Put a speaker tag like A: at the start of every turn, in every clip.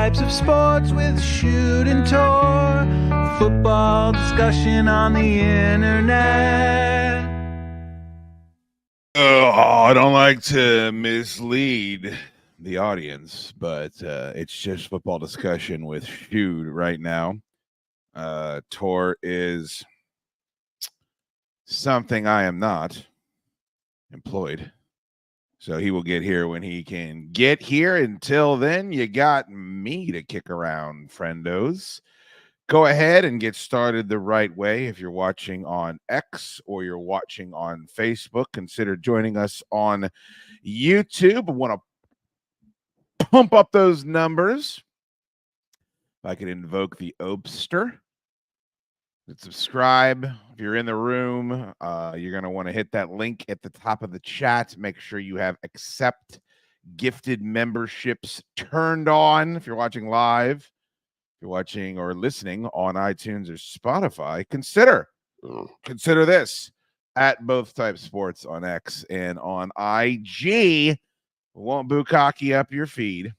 A: types of sports with shoot and tour. Football discussion on the internet.
B: I don't like to mislead the audience, but it's just football discussion with shoot right now. Tor is something I am not employed. So he will get here when he can get here. Until then, you got me to kick around, friendos. Go ahead and get started the right way. If you're watching on X or you're watching on Facebook, consider joining us on YouTube. I want to pump up those numbers. If I could invoke the Obster. Subscribe. If you're in the room, you're going to want to hit that link at the top of the chat. Make sure you have accept gifted memberships turned on. If you're watching live, if you're watching or listening on iTunes or Spotify, consider this at Both Types Sports on X and on IG. We won't bukkake up your feed.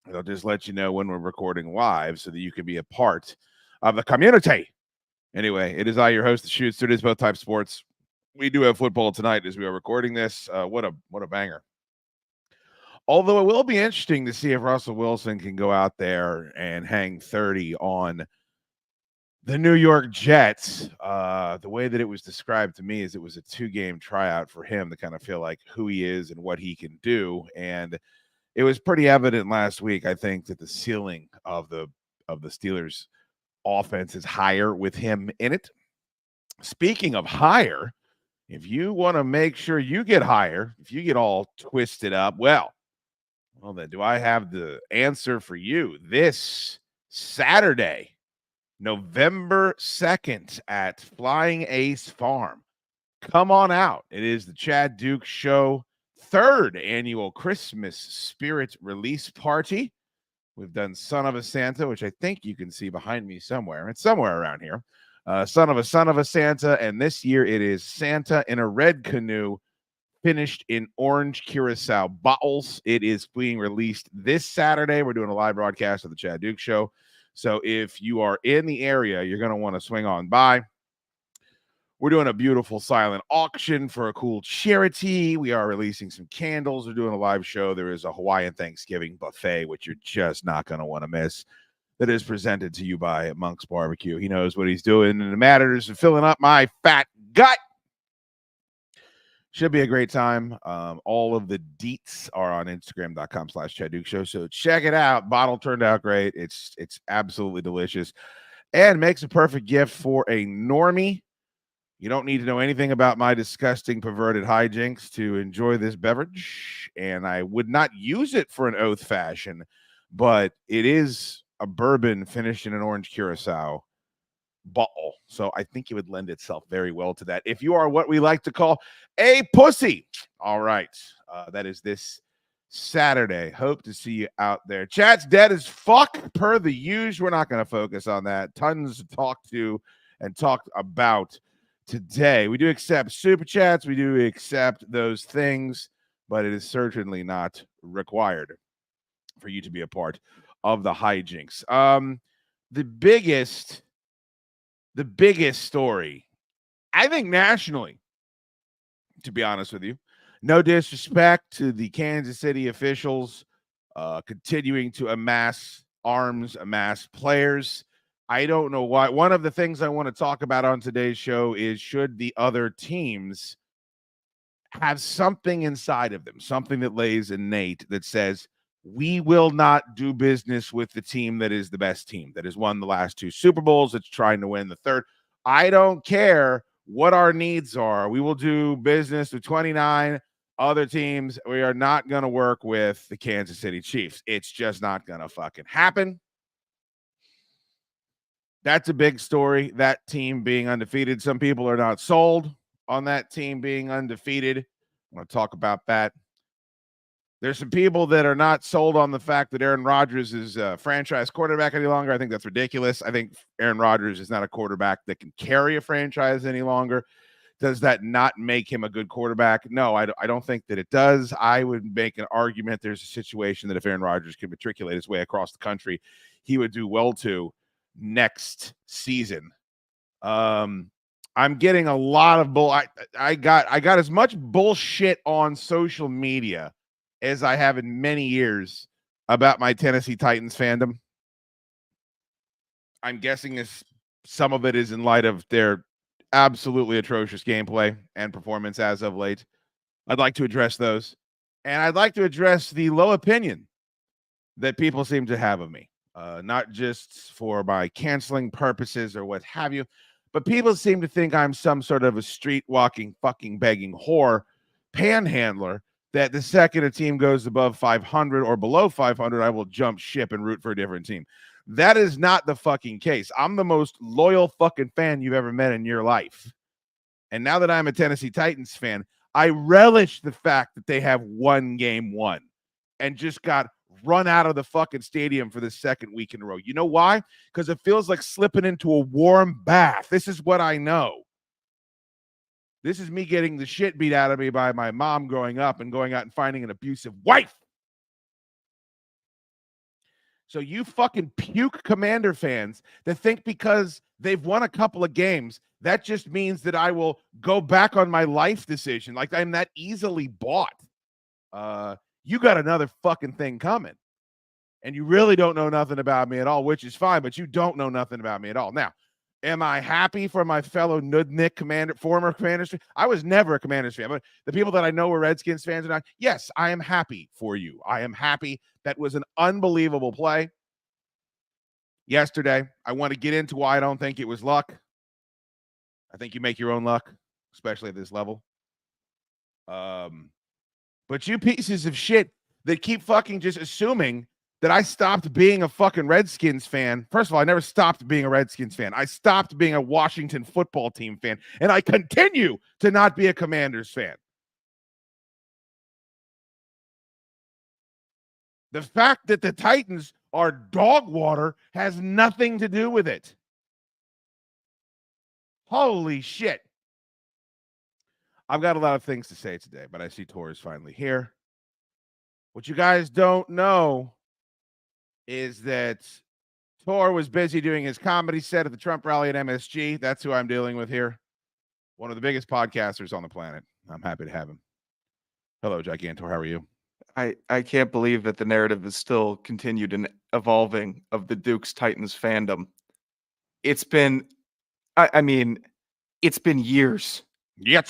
B: It'll just let you know when we're recording live so that you can be a part of the community. Anyway, it is I, your host, the Shoot. So it is Both Types Sports. We do have football tonight as we are recording this. What a banger. Although it will be interesting to see if Russell Wilson can go out there and hang 30 on the New York Jets. The way that it was described to me is it was a 2-game tryout for him to kind of feel like who he is and what he can do. And it was pretty evident last week, I think, that the ceiling of the Steelers' offense is higher with him in it. Speaking of higher, if you want to make sure you get higher, if you get all twisted up, well, then do I have the answer for you this Saturday, November 2nd at Flying Ace Farm. Come on out. It is the Chad Duke Show 3rd annual Christmas Spirit Release Party. We've done Son of a Santa, which I think you can see behind me somewhere. It's somewhere around here. Son of a Santa. And this year it is Santa in a red canoe, finished in orange Curacao bottles. It is being released this Saturday. We're doing a live broadcast of the Chad Duke Show. So if you are in the area, you're going to want to swing on by. We're doing a beautiful silent auction for a cool charity. We are releasing some candles. We're doing a live show. There is a Hawaiian Thanksgiving buffet, which you're just not going to want to miss, that is presented to you by Monk's Barbecue. He knows what he's doing, and it matters of filling up my fat gut. Should be a great time. All of the deets are on Instagram.com/Chad Duke Show. So check it out. Bottle turned out great. It's absolutely delicious and makes a perfect gift for a normie. You don't need to know anything about my disgusting, perverted hijinks to enjoy this beverage, and I would not use it for an oath fashion, but it is a bourbon finished in an orange Curacao bottle, so I think it would lend itself very well to that. If you are what we like to call a pussy, all right, that is this Saturday. Hope to see you out there. Chat's dead as fuck per the usual. We're not going to focus on that. Tons to talk to and talk about today. We do accept super chats. We do accept those things, but it is certainly not required for you to be a part of the hijinks. The biggest story, I think nationally, to be honest with you, no disrespect to the Kansas City officials continuing to amass arms, amass players. I don't know why. One of the things I want to talk about on today's show is, should the other teams have something inside of them, something that lays innate that says, we will not do business with the team that is the best team, that has won the last 2 Super Bowls, that's trying to win the 3rd. I don't care what our needs are. We will do business with 29 other teams. We are not going to work with the Kansas City Chiefs. It's just not going to fucking happen. That's a big story, that team being undefeated. Some people are not sold on that team being undefeated. I want to talk about that. There's some people that are not sold on the fact that Aaron Rodgers is a franchise quarterback any longer. I think that's ridiculous. I think Aaron Rodgers is not a quarterback that can carry a franchise any longer. Does that not make him a good quarterback? No, I don't think that it does. I would make an argument there's a situation that if Aaron Rodgers could matriculate his way across the country, he would do well to next season. I'm getting a lot of bull. I got as much bullshit on social media as I have in many years about my Tennessee Titans fandom. I'm guessing some of it is in light of their absolutely atrocious gameplay and performance as of late. I'd like to address those. And I'd like to address the low opinion that people seem to have of me. Not just for my canceling purposes or what have you, but people seem to think I'm some sort of a street walking, fucking begging whore panhandler that the second a team goes above 500 or below 500, I will jump ship and root for a different team. That is not the fucking case. I'm the most loyal fucking fan you've ever met in your life. And now that I'm a Tennessee Titans fan, I relish the fact that they have won game one and just got run out of the fucking stadium for the second week in a row. You know why? Because it feels like slipping into a warm bath. This is what I know. This is me getting the shit beat out of me by my mom growing up and going out and finding an abusive wife. So you fucking puke Commander fans that think because they've won a couple of games, that just means that I will go back on my life decision. Like I'm that easily bought. You got another fucking thing coming. And you really don't know nothing about me at all, which is fine, but you don't know nothing about me at all. Now, am I happy for my fellow Nudnik former Commanders? I was never a Commanders fan, but the people that I know were Redskins fans, and yes, I am happy for you. I am happy. That was an unbelievable play yesterday. I want to get into why I don't think it was luck. I think you make your own luck, especially at this level. But you pieces of shit that keep fucking just assuming that I stopped being a fucking Redskins fan. First of all, I never stopped being a Redskins fan. I stopped being a Washington football team fan, and I continue to not be a Commanders fan. The fact that the Titans are dog water has nothing to do with it. Holy shit. I've got a lot of things to say today, but I see Tor is finally here. What you guys don't know is that Tor was busy doing his comedy set at the Trump rally at MSG. That's who I'm dealing with here. One of the biggest podcasters on the planet. I'm happy to have him. Hello, Gigantor. How are you?
C: I can't believe that the narrative is still continued and evolving of the Dukes Titans fandom. It's been, I mean, it's been years.
B: Yeah,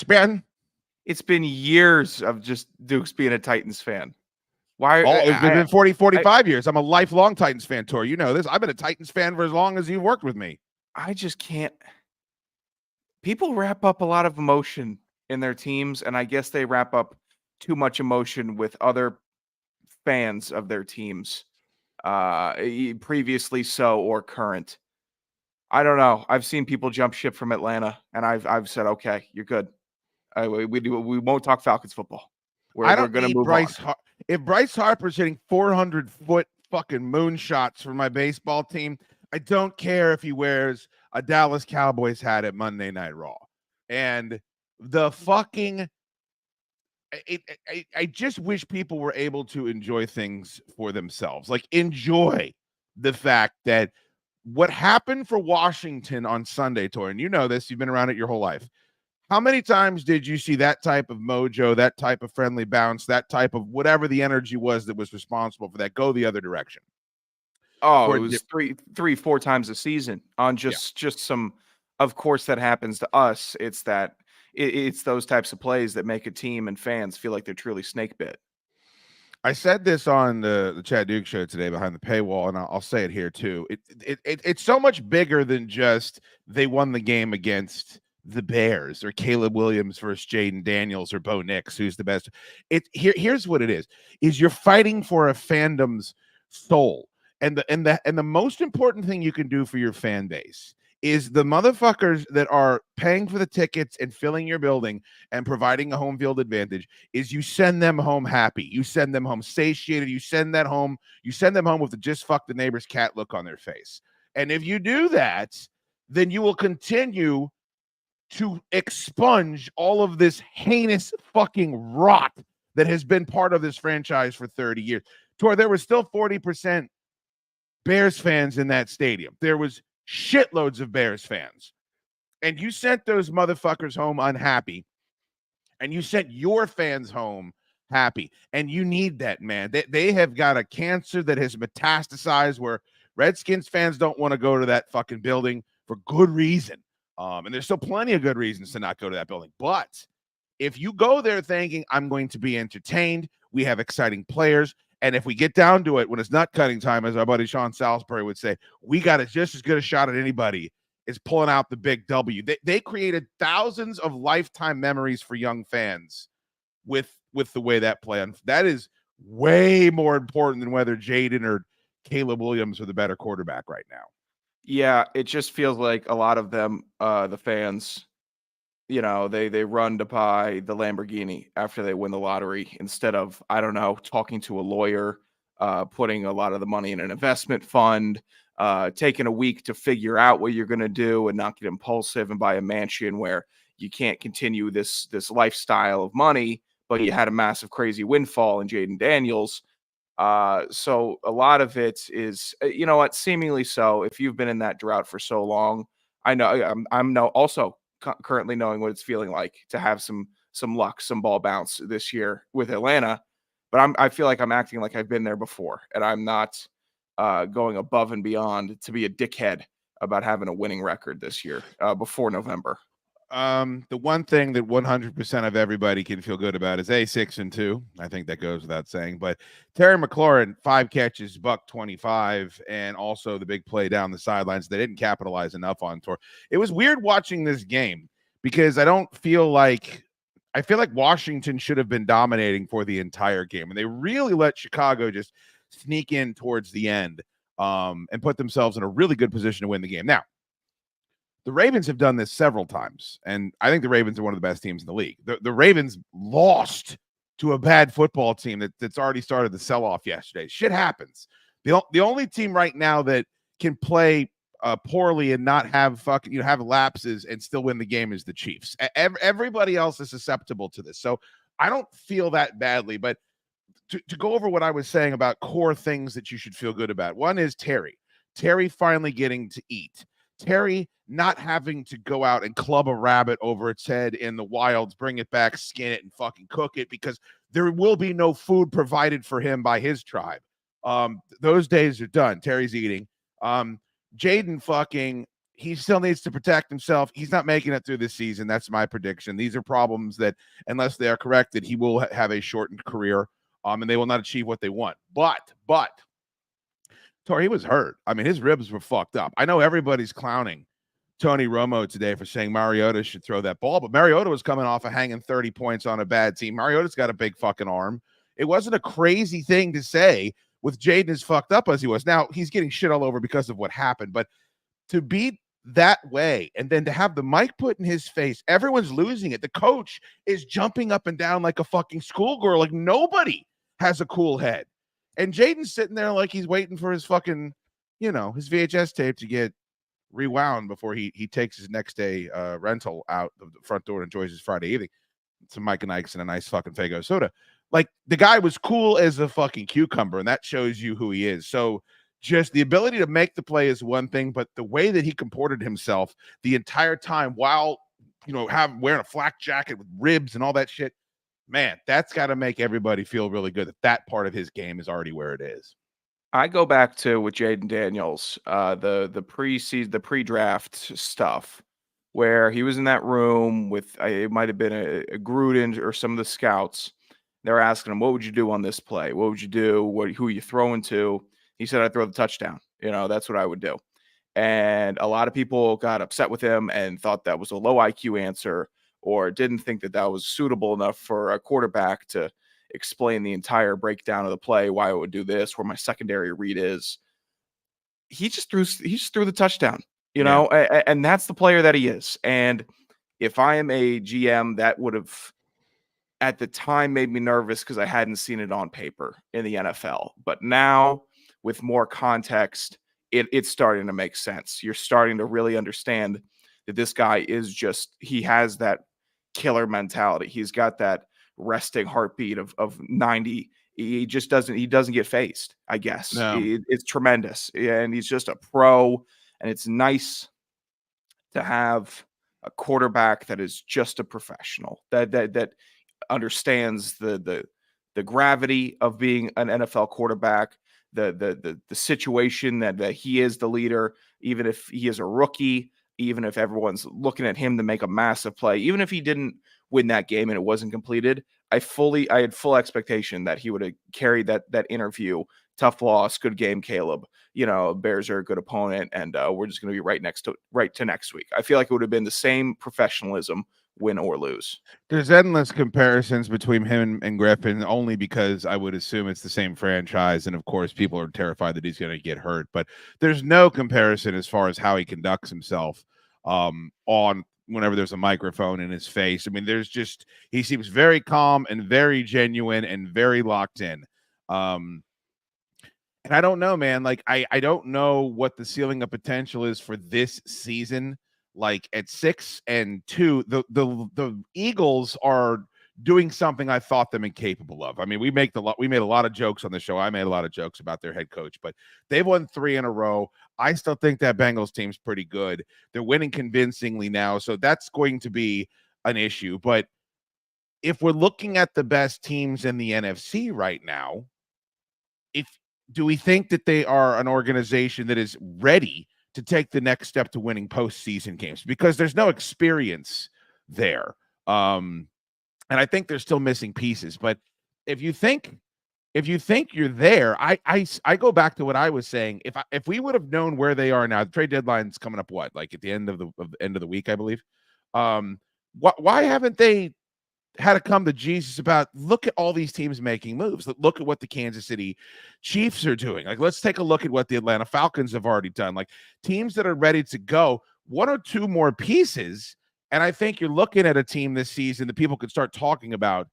C: It's been years of just Dukes being a Titans fan. Why?
B: It's been 45 years. I'm a lifelong Titans fan, Tor. You know this. I've been a Titans fan for as long as you've worked with me.
C: I just can't. People wrap up a lot of emotion in their teams, and I guess they wrap up too much emotion with other fans of their teams, previously so or current. I don't know. I've seen people jump ship from Atlanta, and I've said, okay, you're good. We won't talk Falcons football.
B: We're going to move on. If Bryce Harper's hitting 400-foot fucking moonshots for my baseball team, I don't care if he wears a Dallas Cowboys hat at Monday Night Raw. And the fucking I just wish people were able to enjoy things for themselves. Like, enjoy the fact that what happened for Washington on Sunday, Tor, and you know this, you've been around it your whole life. How many times did you see that type of mojo, that type of friendly bounce, that type of whatever the energy was that was responsible for that go the other direction?
C: Oh, it was 3-4 times a season on just some. Of course, that happens to us. It's those types of plays that make a team and fans feel like they're truly snake bit.
B: I said this on the Chad Duke show today behind the paywall, and I'll say it here too. It's so much bigger than just they won the game against the Bears or Caleb Williams versus Jaden Daniels or Bo Nix, who's the best. Here's what it is you're fighting for a fandom's soul. And the most important thing you can do for your fan base is the motherfuckers that are paying for the tickets and filling your building and providing a home field advantage is you send them home happy. You send them home satiated. You send them home with the just fuck the neighbor's cat look on their face. And if you do that, then you will continue to expunge all of this heinous fucking rot that has been part of this franchise for 30 years. Tor, there was still 40% Bears fans in that stadium. There was shitloads of Bears fans. And you sent those motherfuckers home unhappy. And you sent your fans home happy. And you need that, man. They have got a cancer that has metastasized where Redskins fans don't want to go to that fucking building for good reason. And there's still plenty of good reasons to not go to that building. But if you go there thinking, I'm going to be entertained, we have exciting players, and if we get down to it, when it's nut cutting time, as our buddy Sean Salisbury would say, we got just as good a shot at anybody is pulling out the big W. They created thousands of lifetime memories for young fans with the way that play on. That is way more important than whether Jaden or Caleb Williams are the better quarterback right now.
C: Yeah, it just feels like a lot of them, the fans, you know, they run to buy the Lamborghini after they win the lottery instead of, I don't know, talking to a lawyer, putting a lot of the money in an investment fund, taking a week to figure out what you're going to do and not get impulsive and buy a mansion where you can't continue this lifestyle of money, but you had a massive crazy windfall in Jaden Daniels. So a lot of it is, you know what, seemingly so. If you've been in that drought for so long, I know I'm also currently knowing what it's feeling like to have some luck, some ball bounce this year with Atlanta, but I feel like I'm acting like I've been there before, and I'm not going above and beyond to be a dickhead about having a winning record this year before November.
B: The one thing that 100% of everybody can feel good about is 6-2. I think that goes without saying. But Terry McLaurin, 5 catches, $125, and also the big play down the sidelines. They didn't capitalize enough on Tor. It was weird watching this game because I feel like Washington should have been dominating for the entire game, and they really let Chicago just sneak in towards the end and put themselves in a really good position to win the game. Now, the Ravens have done this several times, and I think the Ravens are one of the best teams in the league. The Ravens lost to a bad football team that's already started the sell-off yesterday. Shit happens. The only team right now that can play poorly and not have have lapses and still win the game is the Chiefs. Everybody else is susceptible to this. So I don't feel that badly, but to go over what I was saying about core things that you should feel good about. One is Terry finally getting to eat. Terry not having to go out and club a rabbit over its head in the wilds, bring it back, skin it, and fucking cook it because there will be no food provided for him by his tribe. Those days are done. Terry's eating. Jaden he still needs to protect himself. He's not making it through this season. That's my prediction. These are problems that, unless they are corrected, he will have a shortened career, and they will not achieve what they want. But Tor, he was hurt. I mean, his ribs were fucked up. I know everybody's clowning Tony Romo today for saying Mariota should throw that ball, but Mariota was coming off of hanging 30 points on a bad team. Mariota's got a big fucking arm. It wasn't a crazy thing to say with Jaden as fucked up as he was. Now, he's getting shit all over because of what happened, but to be that way and then to have the mic put in his face, everyone's losing it. The coach is jumping up and down like a fucking schoolgirl. Like nobody has a cool head. And Jaden's sitting there like he's waiting for his fucking, his VHS tape to get rewound before he takes his next day rental out of the front door and enjoys his Friday evening. Some Mike and Ike's and a nice fucking Faygo soda. Like the guy was cool as a fucking cucumber, and that shows you who he is. So just the ability to make the play is one thing, but the way that he comported himself the entire time while, wearing a flak jacket with ribs and all that shit, man, that's got to make everybody feel really good that part of his game is already where it is.
C: I go back to with Jaden Daniels, the pre-draft stuff, where he was in that room with it might have been a Gruden or some of the scouts. They're asking him, "What would you do on this play? What would you do? Who are you throwing to?" He said, "I'd throw the touchdown. That's what I would do." And a lot of people got upset with him and thought that was a low IQ answer, or didn't think that was suitable enough for a quarterback to explain the entire breakdown of the play, why it would do this, where my secondary read is. He just threw the touchdown, and that's the player that he is. And if I am a GM, that would have at the time made me nervous because I hadn't seen it on paper in the NFL. But now with more context, it's starting to make sense. You're starting to really understand that this guy is he has that killer mentality. He's got that resting heartbeat of 90. He doesn't get faced, I guess.
B: No.
C: It's tremendous. And he's just a pro, and it's nice to have a quarterback that is just a professional, that understands the gravity of being an NFL quarterback, the situation that he is the leader, even if he is a rookie, even if everyone's looking at him to make a massive play, even if he didn't win that game and it wasn't completed, I had full expectation that he would have carried that interview. Tough loss, good game, Caleb. Bears are a good opponent, and we're just going to be right to next week. I feel like it would have been the same professionalism, win or lose.
B: There's endless comparisons between him and Griffin, only because I would assume it's the same franchise, and of course, people are terrified that he's going to get hurt. But there's no comparison as far as how he conducts himself on whenever there's a microphone in his face. I mean, he seems very calm and very genuine and very locked in. And I don't know, man. Like, I don't know what the ceiling of potential is for this season. Like at 6-2, the Eagles are doing something I thought them incapable of. I mean, we made a lot of jokes on the show. I made a lot of jokes about their head coach, but they've won 3 in a row. I still think that Bengals team's pretty good. They're winning convincingly now, so that's going to be an issue. But if we're looking at the best teams in the NFC right now, do we think that they are an organization that is ready to take the next step to winning postseason games? Because there's no experience there. And I think they're still missing pieces. But if you think you're there, I go back to what I was saying. If we would have known where they are now, the trade deadline's coming up like at the end of the week, I believe. Why haven't they had to come to Jesus about, look at all these teams making moves. Look at what the Kansas City Chiefs are doing. Like, let's take a look at what the Atlanta Falcons have already done. Like, teams that are ready to go, 1 or 2 more pieces. And I think you're looking at a team this season that people could start talking about.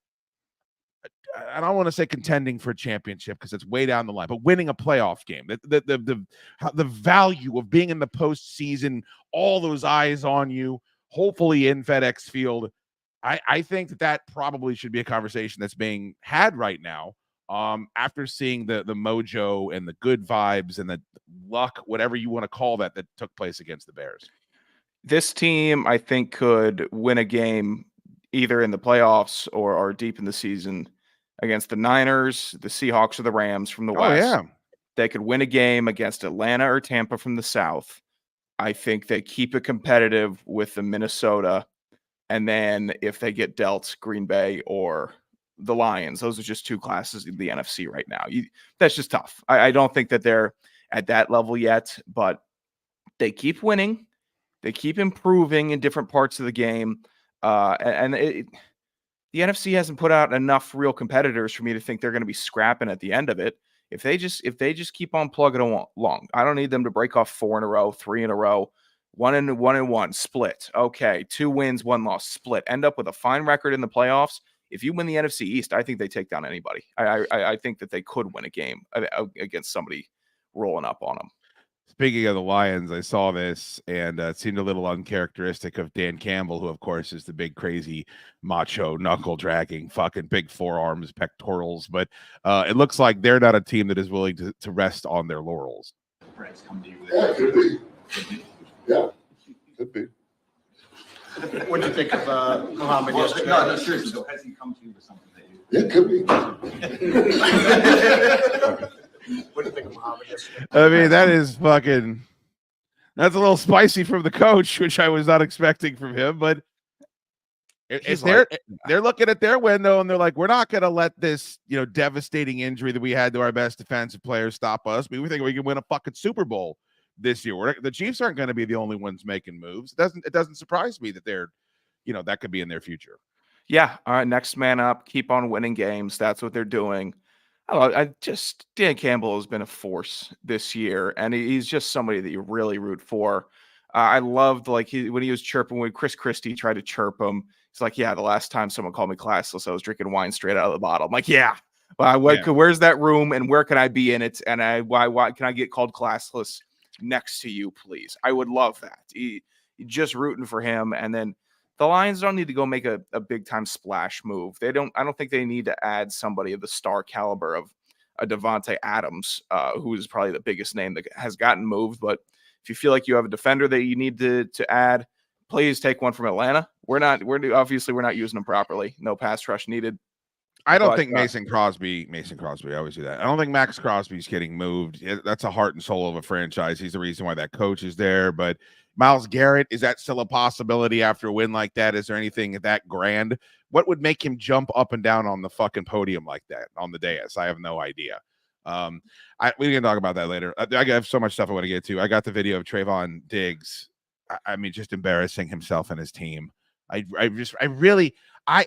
B: I don't want to say contending for a championship because it's way down the line, but winning a playoff game. The value of being in the postseason, all those eyes on you, hopefully in FedEx Field. I think that probably should be a conversation that's being had right now. After seeing the mojo and the good vibes and the luck, whatever you want to call that took place against the Bears.
C: This team, I think, could win a game either in the playoffs or deep in the season against the Niners, the Seahawks, or the Rams from the West.
B: Yeah.
C: They could win a game against Atlanta or Tampa from the South. I think they keep it competitive with the Minnesota. And then if they get dealt Green Bay or the Lions, those are just 2 classes in the NFC right now. That's just tough. I don't think that they're at that level yet, but they keep winning. They keep improving in different parts of the game. The NFC hasn't put out enough real competitors for me to think they're going to be scrapping at the end of it. If they just keep on plugging along, I don't need them to break off 4 in a row, 3 in a row. 1-1 split. Okay. 2 wins, 1 loss, split. End up with a fine record in the playoffs. If you win the NFC East, I think they take down anybody. I think that they could win a game against somebody rolling up on them.
B: Speaking of the Lions, I saw this and it seemed a little uncharacteristic of Dan Campbell, who of course is the big crazy macho knuckle dragging fucking big forearms, pectorals. But it looks like they're not a team that is willing to rest on their laurels.
D: Yeah, could be. Yeah, could be.
E: What do you think of Muhammad yesterday? No, seriously, though, has he come to you with something that you...
D: Yeah, could be.
E: What do you think of Muhammad yesterday?
B: I mean, that's a little spicy from the coach, which I was not expecting from him, but they're looking at their window and they're like, we're not going to let this, devastating injury that we had to our best defensive players stop us. We think we can win a fucking Super Bowl this year. The Chiefs aren't going to be the only ones making moves. It doesn't surprise me that they're, that could be in their future.
C: Yeah. All right. Next man up. Keep on winning games. That's what they're doing. Dan Campbell has been a force this year, and he's just somebody that you really root for. I loved when he was chirping when Chris Christie tried to chirp him. He's like, yeah, the last time someone called me classless, I was drinking wine straight out of the bottle. I'm like, yeah. Where's that room and where can I be in it? And why can I get called classless next to you, please? I would love that. just rooting for him. And then the Lions don't need to go make a big time splash move. I don't think they need to add somebody of the star caliber of a Devontae Adams, who is probably the biggest name that has gotten moved. But if you feel like you have a defender that you need to add, please take one from Atlanta. We're not using them properly. No pass rush needed.
B: I don't think Mason Crosby, I always do that. I don't think Max Crosby's getting moved. That's a heart and soul of a franchise. He's the reason why that coach is there. But Myles Garrett, is that still a possibility after a win like that? Is there anything that grand? What would make him jump up and down on the fucking podium like that on the dais? I have no idea. We can talk about that later. I have so much stuff I want to get to. I got the video of Trayvon Diggs. I mean, just embarrassing himself and his team.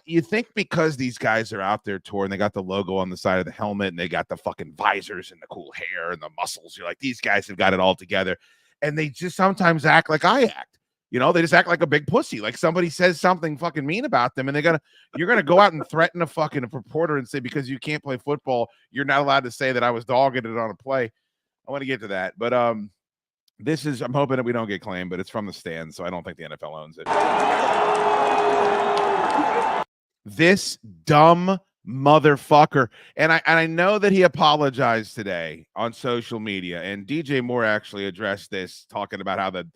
B: You think because these guys are out there touring, they got the logo on the side of the helmet and they got the fucking visors and the cool hair and the muscles. You're like, these guys have got it all together. And they just sometimes act like I act. You know, they just act like a big pussy. Like somebody says something fucking mean about them and you're going to go out and threaten a reporter and say, because you can't play football, you're not allowed to say that I was dogging it on a play. I want to get to that. But I'm hoping that we don't get claimed, but it's from the stands. So I don't think the NFL owns it. This dumb motherfucker. And I know that he apologized today on social media, and DJ Moore actually addressed this, talking about how the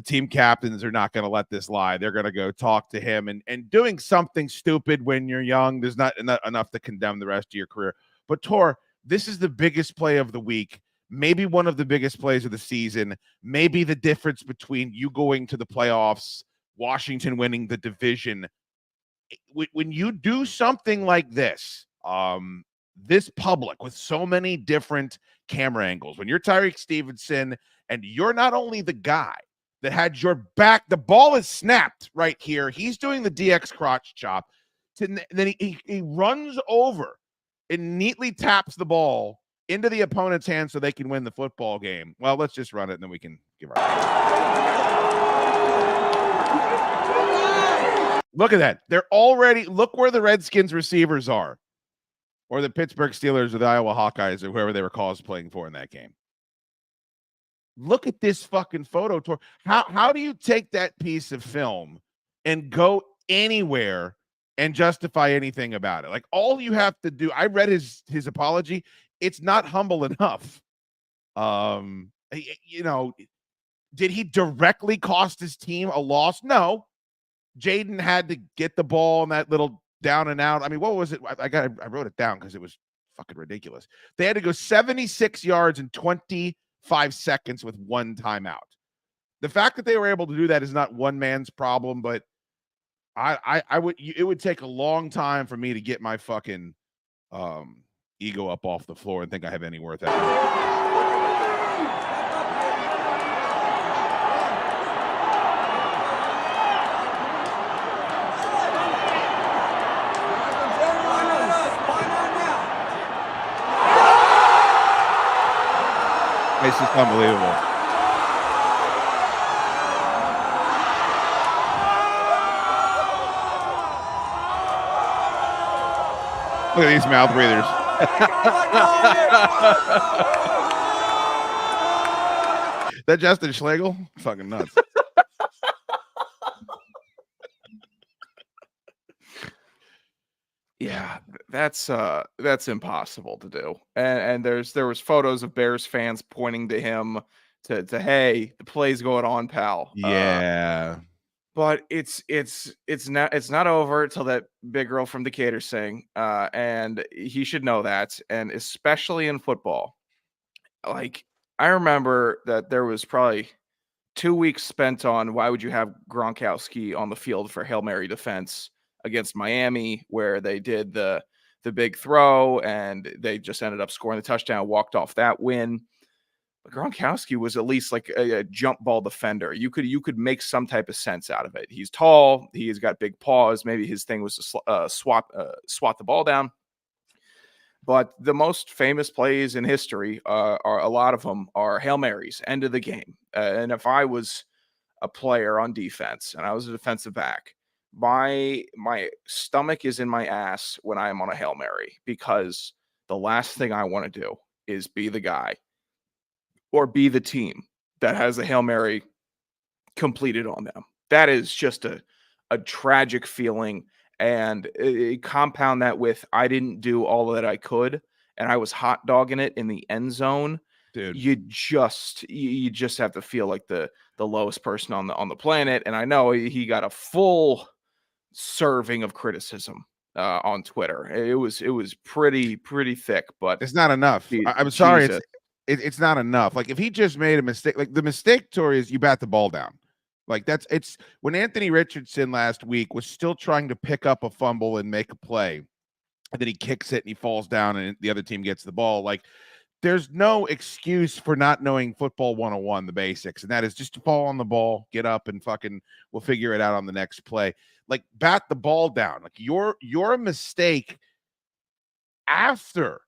B: team captains are not going to let this lie. They're going to go talk to him, and doing something stupid when you're young, there's not enough to condemn the rest of your career. But Tor, this is the biggest play of the week, maybe one of the biggest plays of the season, maybe the difference between you going to the playoffs, Washington winning the division. When you do something like this, this public with so many different camera angles, when you're Tyreek Stevenson and you're not only the guy that had your back, the ball is snapped right here. He's doing the DX crotch chop. Then he runs over and neatly taps the ball into the opponent's hand so they can win the football game. Well, let's just run it and then we can give our. Look at that. Look where the Redskins receivers are, or the Pittsburgh Steelers or the Iowa Hawkeyes or whoever they were cosplaying for in that game. Look at this fucking photo tour. How do you take that piece of film and go anywhere and justify anything about it? Like, all you have to do, I read his apology. It's not humble enough. Did he directly cost his team a loss? No. Jaden had to get the ball in that little down and out. I mean, what was it? I wrote it down because it was fucking ridiculous. They had to go 76 yards in 25 seconds with one timeout. The fact that they were able to do that is not one man's problem, but it would take a long time for me to get my fucking ego up off the floor and think I have any worth ethic. It's just unbelievable. Look at these mouth breathers. That Justin Schlegel? Fucking nuts.
C: Yeah, that's impossible to do. And there was photos of Bears fans pointing to him to hey, the play's going on, pal.
B: Yeah.
C: But it's not over till that big girl from Decatur sing. And he should know that. And especially in football. Like, I remember that there was probably 2 weeks spent on why would you have Gronkowski on the field for Hail Mary defense against Miami, where they did the big throw and they just ended up scoring the touchdown, walked off that win. But Gronkowski was at least like a jump ball defender. You could make some type of sense out of it. He's tall. He's got big paws. Maybe his thing was to swat the ball down. But the most famous plays in history are a lot of them are Hail Marys, end of the game. And if I was a player on defense and I was a defensive back, my stomach is in my ass when I am on a Hail Mary, because the last thing I want to do is be the guy or be the team that has the Hail Mary completed on them. That is just a tragic feeling. And compound that with, I didn't do all that I could, and I was hot dogging it in the end zone.
B: Dude,
C: you just have to feel like the lowest person on the planet. And I know he got a full serving of criticism on Twitter. It was pretty thick, but
B: it's not enough. I'm sorry, it's not enough. Like, if he just made a mistake, like the mistake, Tori, is you bat the ball down. Like, it's when Anthony Richardson last week was still trying to pick up a fumble and make a play, and then he kicks it and he falls down and the other team gets the ball. Like, there's no excuse for not knowing football 101, the basics, and that is just to fall on the ball, get up, and fucking we'll figure it out on the next play. Like, bat the ball down. Like, your mistake after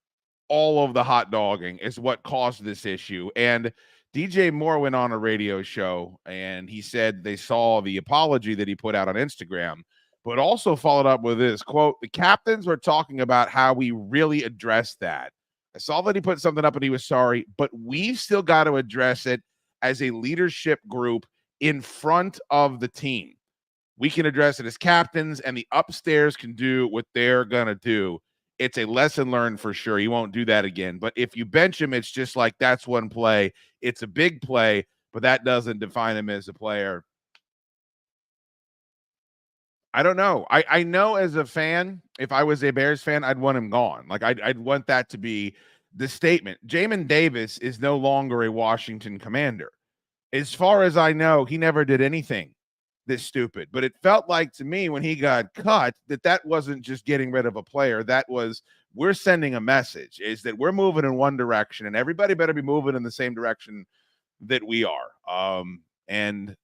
B: all of the hot dogging is what caused this issue. And DJ Moore went on a radio show and he said they saw the apology that he put out on Instagram, but also followed up with this quote: "The captains were talking about how we really addressed that. I saw that he put something up and he was sorry, but we've still got to address it as a leadership group in front of the team. We can address it as captains, and the upstairs can do what they're going to do. It's a lesson learned for sure. He won't do that again. But if you bench him, it's just like, that's one play. It's a big play, but that doesn't define him as a player." I don't know. I know as a fan, if I was a Bears fan, I'd want him gone. Like, I'd want that to be the statement. Jamin Davis is no longer a Washington Commander. As far as I know, he never did anything this stupid. But it felt like to me when he got cut that wasn't just getting rid of a player. That was, we're sending a message, is that we're moving in one direction and everybody better be moving in the same direction that we are. And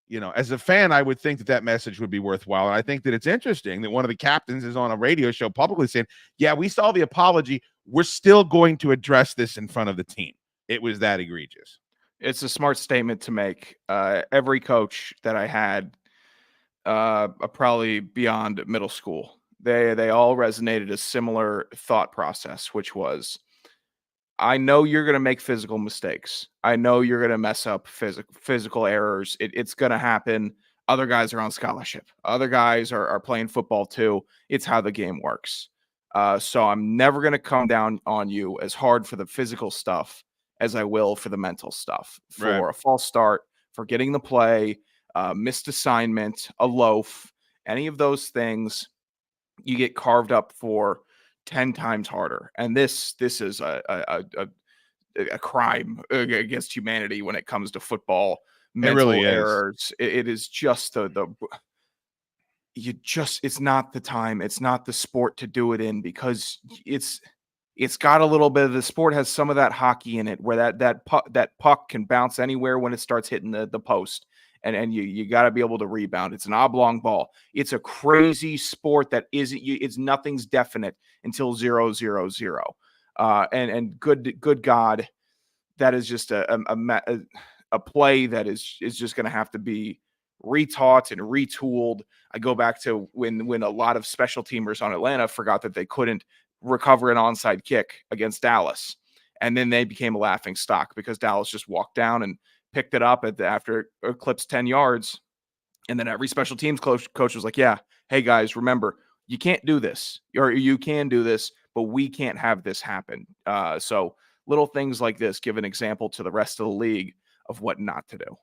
B: you know, as a fan, I would think that message would be worthwhile. And I think that it's interesting that one of the captains is on a radio show publicly saying, yeah, we saw the apology. We're still going to address this in front of the team. It was that egregious.
C: It's a smart statement to make. Every coach that I had, probably beyond middle school, they all resonated a similar thought process, which was, I know you're going to make physical mistakes. I know you're going to mess up physical errors. It's going to happen. Other guys are on scholarship. Other guys are playing football too. It's how the game works. So I'm never going to come down on you as hard for the physical stuff as I will for the mental stuff, for a false start, for getting the play, missed assignment, a loaf, any of those things you get carved up for 10 times harder. And this is a crime against humanity when it comes to football. Mental errors. It is just it's not the time. It's not the sport to do it in, because it's got a little bit of, the sport has some of that hockey in it, where that puck can bounce anywhere when it starts hitting the post. And you got to be able to rebound. It's an oblong ball. It's a crazy sport that it's nothing's definite until 0-0-0. And good God, that is just a play that is just going to have to be retaught and retooled. I go back to when a lot of special teamers on Atlanta forgot that they couldn't recover an onside kick against Dallas, and then they became a laughing stock because Dallas just walked down and picked it up after it eclipsed 10 yards. And then every special teams coach was like, yeah, hey guys, remember, you can't do this, or you can do this, but we can't have this happen. So little things like this give an example to the rest of the league of what not to do.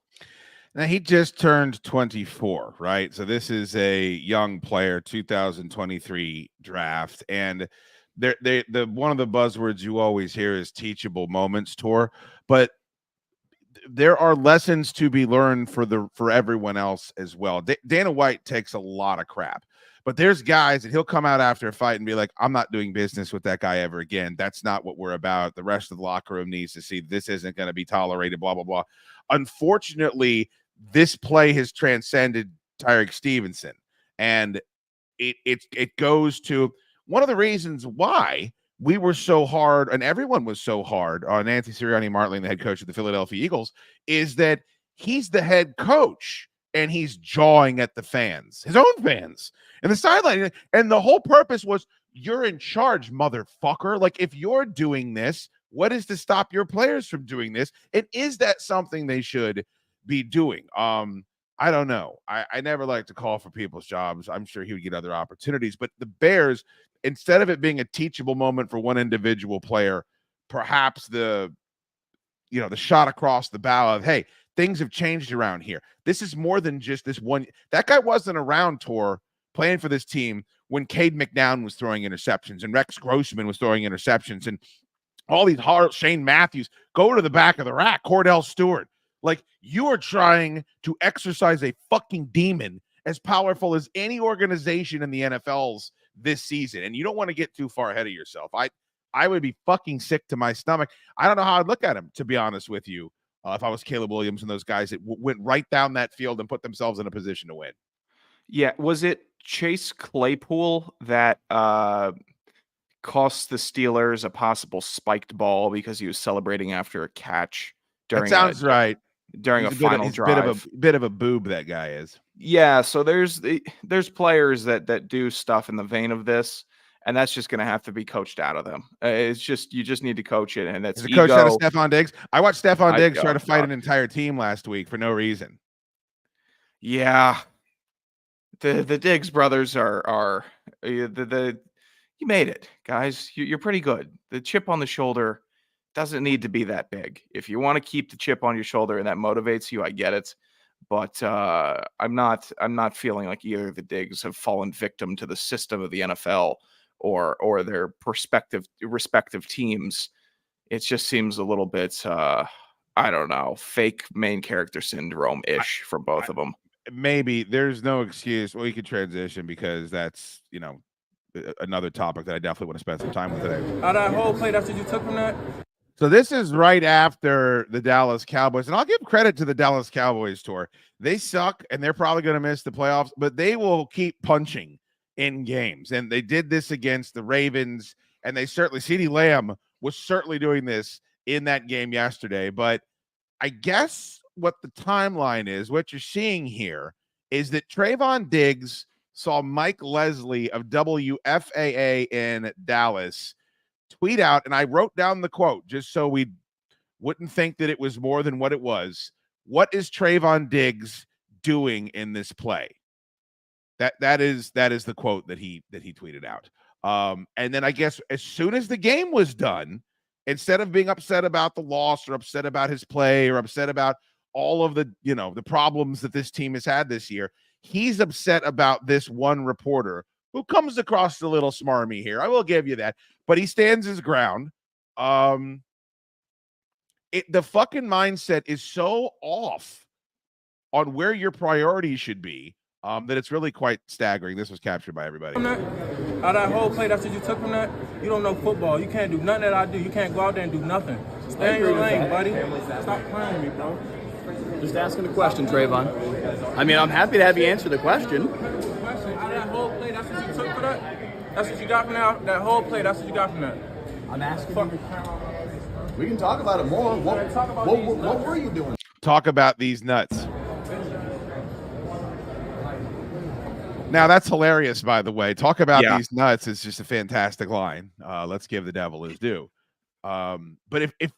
B: Now, he just turned 24, right? So this is a young player, 2023 draft. And the one of the buzzwords you always hear is teachable moments, Tor. But there are lessons to be learned for everyone else as well. Dana White takes a lot of crap, but there's guys that he'll come out after a fight and be like, I'm not doing business with that guy ever again. That's not what we're about. The rest of the locker room needs to see this isn't going to be tolerated, blah, blah, blah. Unfortunately, this play has transcended Tyreek Stevenson, and it goes to one of the reasons why we were so hard, and everyone was so hard on Nancy Sirianni-Martling, the head coach of the Philadelphia Eagles, is that he's the head coach and he's jawing at the fans, his own fans, and the sideline. And the whole purpose was, you're in charge, motherfucker. Like, if you're doing this, what is to stop your players from doing this? And is that something they should be doing. I don't know. I never like to call for people's jobs. I'm sure he would get other opportunities, but the Bears, instead of it being a teachable moment for one individual player, perhaps the shot across the bow of, hey, things have changed around here. This is more than just this one. That guy wasn't around, Tor, playing for this team when Cade McNown was throwing interceptions and Rex Grossman was throwing interceptions and all these hard Shane Matthews. Go to the back of the rack, Cordell Stewart. Like, you are trying to exercise a fucking demon as powerful as any organization in the NFL's this season, and you don't want to get too far ahead of yourself. I would be fucking sick to my stomach. I don't know how I'd look at him, to be honest with you, if I was Caleb Williams and those guys that went right down that field and put themselves in a position to win.
C: Yeah, was it Chase Claypool that cost the Steelers a possible spiked ball because he was celebrating after a catch during? That
B: sounds right.
C: During a final drive.
B: Bit of a boob, that guy is.
C: Yeah, so there's players that do stuff in the vein of this, and that's just going to have to be coached out of them. It's just, you just need to coach it, and that's
B: coach out of Stephon Diggs. I watched Stephon Diggs try to fight an entire team last week for no reason.
C: Yeah, the Diggs brothers are you made it, guys. You're pretty good. The chip on the shoulder doesn't need to be that big. If you want to keep the chip on your shoulder and that motivates you, I get it. But I'm not feeling like either of the Diggs have fallen victim to the system of the NFL or their respective teams. It just seems a little bit I don't know, fake main character syndrome-ish for both of them.
B: Maybe there's no excuse. We could transition because that's, another topic that I definitely want to spend some time with today.
F: That whole play, that's what you took from that?
B: So this is right after the Dallas Cowboys, and I'll give credit to the Dallas Cowboys, Tor. They suck, and they're probably going to miss the playoffs, but they will keep punching in games, and they did this against the Ravens, and they certainly, CeeDee Lamb was certainly doing this in that game yesterday, but I guess what the timeline is, what you're seeing here, is that Trayvon Diggs saw Mike Leslie of WFAA in Dallas tweet out, and I wrote down the quote just so we wouldn't think that it was more than what it was. What is Trayvon Diggs doing in this play? That is the quote that he tweeted out. And then I guess as soon as the game was done, instead of being upset about the loss or upset about his play or upset about all of the the problems that this team has had this year, he's upset about this one reporter who comes across a little smarmy here. I will give you that. But he stands his ground. The fucking mindset is so off on where your priorities should be that it's really quite staggering. This was captured by everybody.
F: That whole play, that's what you took from that? You don't know football. You can't do nothing that I do. You can't go out there and do nothing. Stay in your lane, buddy. Stop playing me, bro.
G: Just asking a question, Trayvon. I mean, I'm happy to have you answer the question.
F: That whole play, that's what you took for that? That's what you got from that whole play, that's what you got from that?
G: I'm asking you. We can talk about it more. What were you doing?
B: Talk about these nuts. Now, that's hilarious, by the way. Talk about these nuts is just a fantastic line. Let's give the devil his due. But if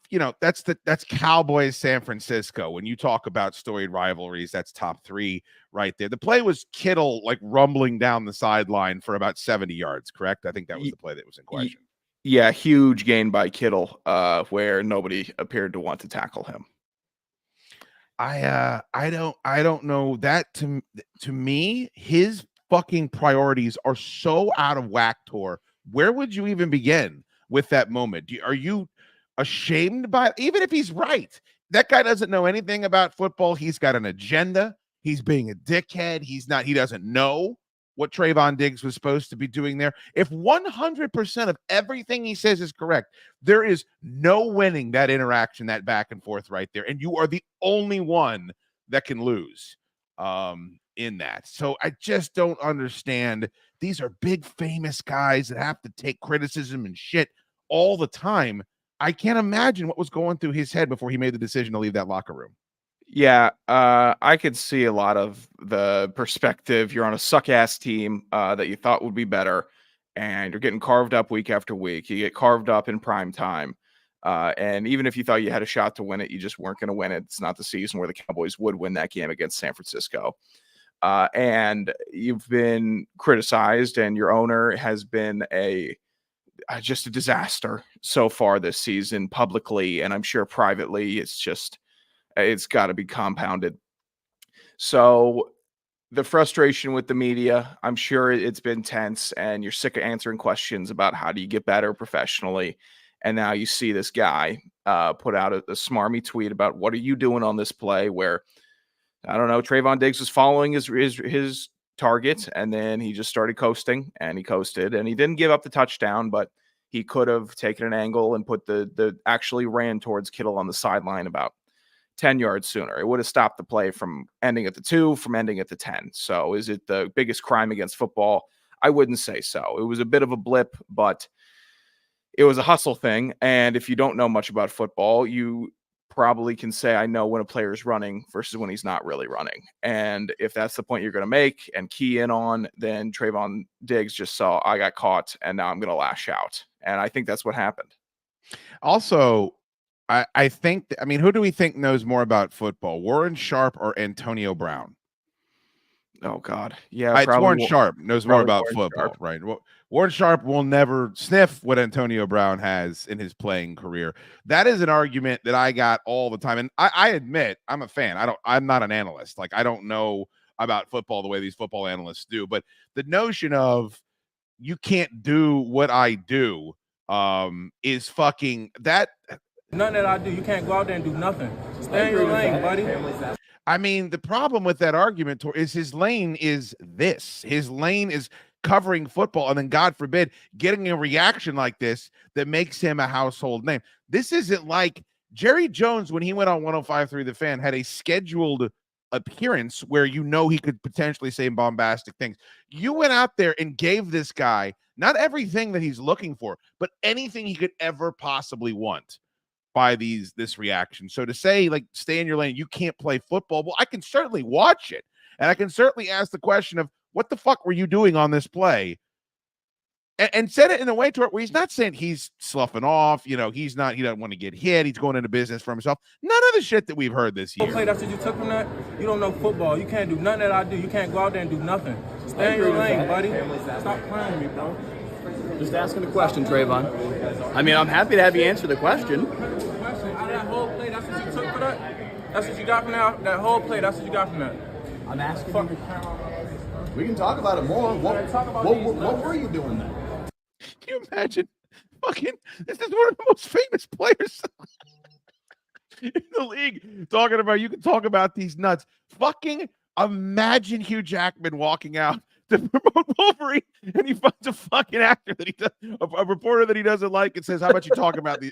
B: that's Cowboys San Francisco. When you talk about storied rivalries, that's top 3 right there. The play was Kittle like rumbling down the sideline for about 70 yards, correct? I think that was the play that was in question.
C: Yeah, huge gain by Kittle, where nobody appeared to want to tackle him.
B: I don't know. That to me, his fucking priorities are so out of whack, Tor. Where would you even begin with that moment? Are you ashamed by, even if he's right? That guy doesn't know anything about football. He's got an agenda. He's being a dickhead. He doesn't know what Trayvon Diggs was supposed to be doing there. If 100% of everything he says is correct, there is no winning that interaction, that back and forth right there. And you are the only one that can lose in that. So I just don't understand. These are big, famous guys that have to take criticism and shit all the time. I can't imagine what was going through his head before he made the decision to leave that locker room.
C: Yeah, I could see a lot of the perspective. You're on a suck-ass team that you thought would be better, and you're getting carved up week after week. You get carved up in prime time. And even if you thought you had a shot to win it, you just weren't going to win it. It's not the season where the Cowboys would win that game against San Francisco. And you've been criticized, and your owner has been just a disaster so far this season, publicly, and I'm sure privately. It's got to be compounded. So the frustration with the media, I'm sure it's been tense, and you're sick of answering questions about how do you get better professionally. And now you see this guy put out a smarmy tweet about what are you doing on this play where, I don't know, Trayvon Diggs was following his target, and then he just started coasting, and he coasted, and he didn't give up the touchdown, but he could have taken an angle and put actually ran towards Kittle on the sideline about 10 yards sooner. It would have stopped the play from ending at the 2, from ending at the 10. So is it the biggest crime against football? I wouldn't say so. It was a bit of a blip, but it was a hustle thing. And if you don't know much about football, you probably can say, I know when a player is running versus when he's not really running. And if that's the point you're going to make and key in on, then Trayvon Diggs just saw, I got caught, and now I'm going to lash out. And I think that's what happened.
B: Also, I think, who do we think knows more about football, Warren Sharp or Antonio Brown?
C: Oh, God. Yeah,
B: it's Warren Sharp knows more about football,
C: Sharp.
B: right? Well, Warren Sharp will never sniff what Antonio Brown has in his playing career. That is an argument that I got all the time. And I admit I'm a fan. I'm not an analyst. Like, I don't know about football the way these football analysts do. But the notion of you can't do what I do is fucking that.
F: Nothing that I do. You can't go out there and do nothing. Stay in your lane, buddy.
B: The problem with that argument is his lane is this. His lane is covering football, and then, God forbid, getting a reaction like this that makes him a household name. This isn't like Jerry Jones, when he went on 105.3 The Fan, had a scheduled appearance where he could potentially say bombastic things. You went out there and gave this guy not everything that he's looking for, but anything he could ever possibly want by this reaction. So to say, like, stay in your lane, you can't play football. Well, I can certainly watch it, and I can certainly ask the question of what the fuck were you doing on this play, and said it in a way to it where he's not saying he's sloughing off. He doesn't want to get hit. He's going into business for himself. None of the shit that we've heard this year.
F: Play, that's what you took from that. You don't know football. You can't do nothing that I do. You can't go out there and do nothing. Stay in your lane, buddy. Stop playing with me, bro.
G: Just asking a question, Trayvon. I'm happy to have you answer the question.
F: That whole play, that's what you took for that? That's what you got from that whole play, that's what you got from that?
G: I'm asking you. We can talk about it more. What were you doing then?
B: Can you imagine? This is one of the most famous players in the league talking about, you can talk about these nuts. Fucking imagine Hugh Jackman walking out to promote Wolverine, and he finds a fucking actor that he does, a reporter that he doesn't like, and says, how about you talk about these?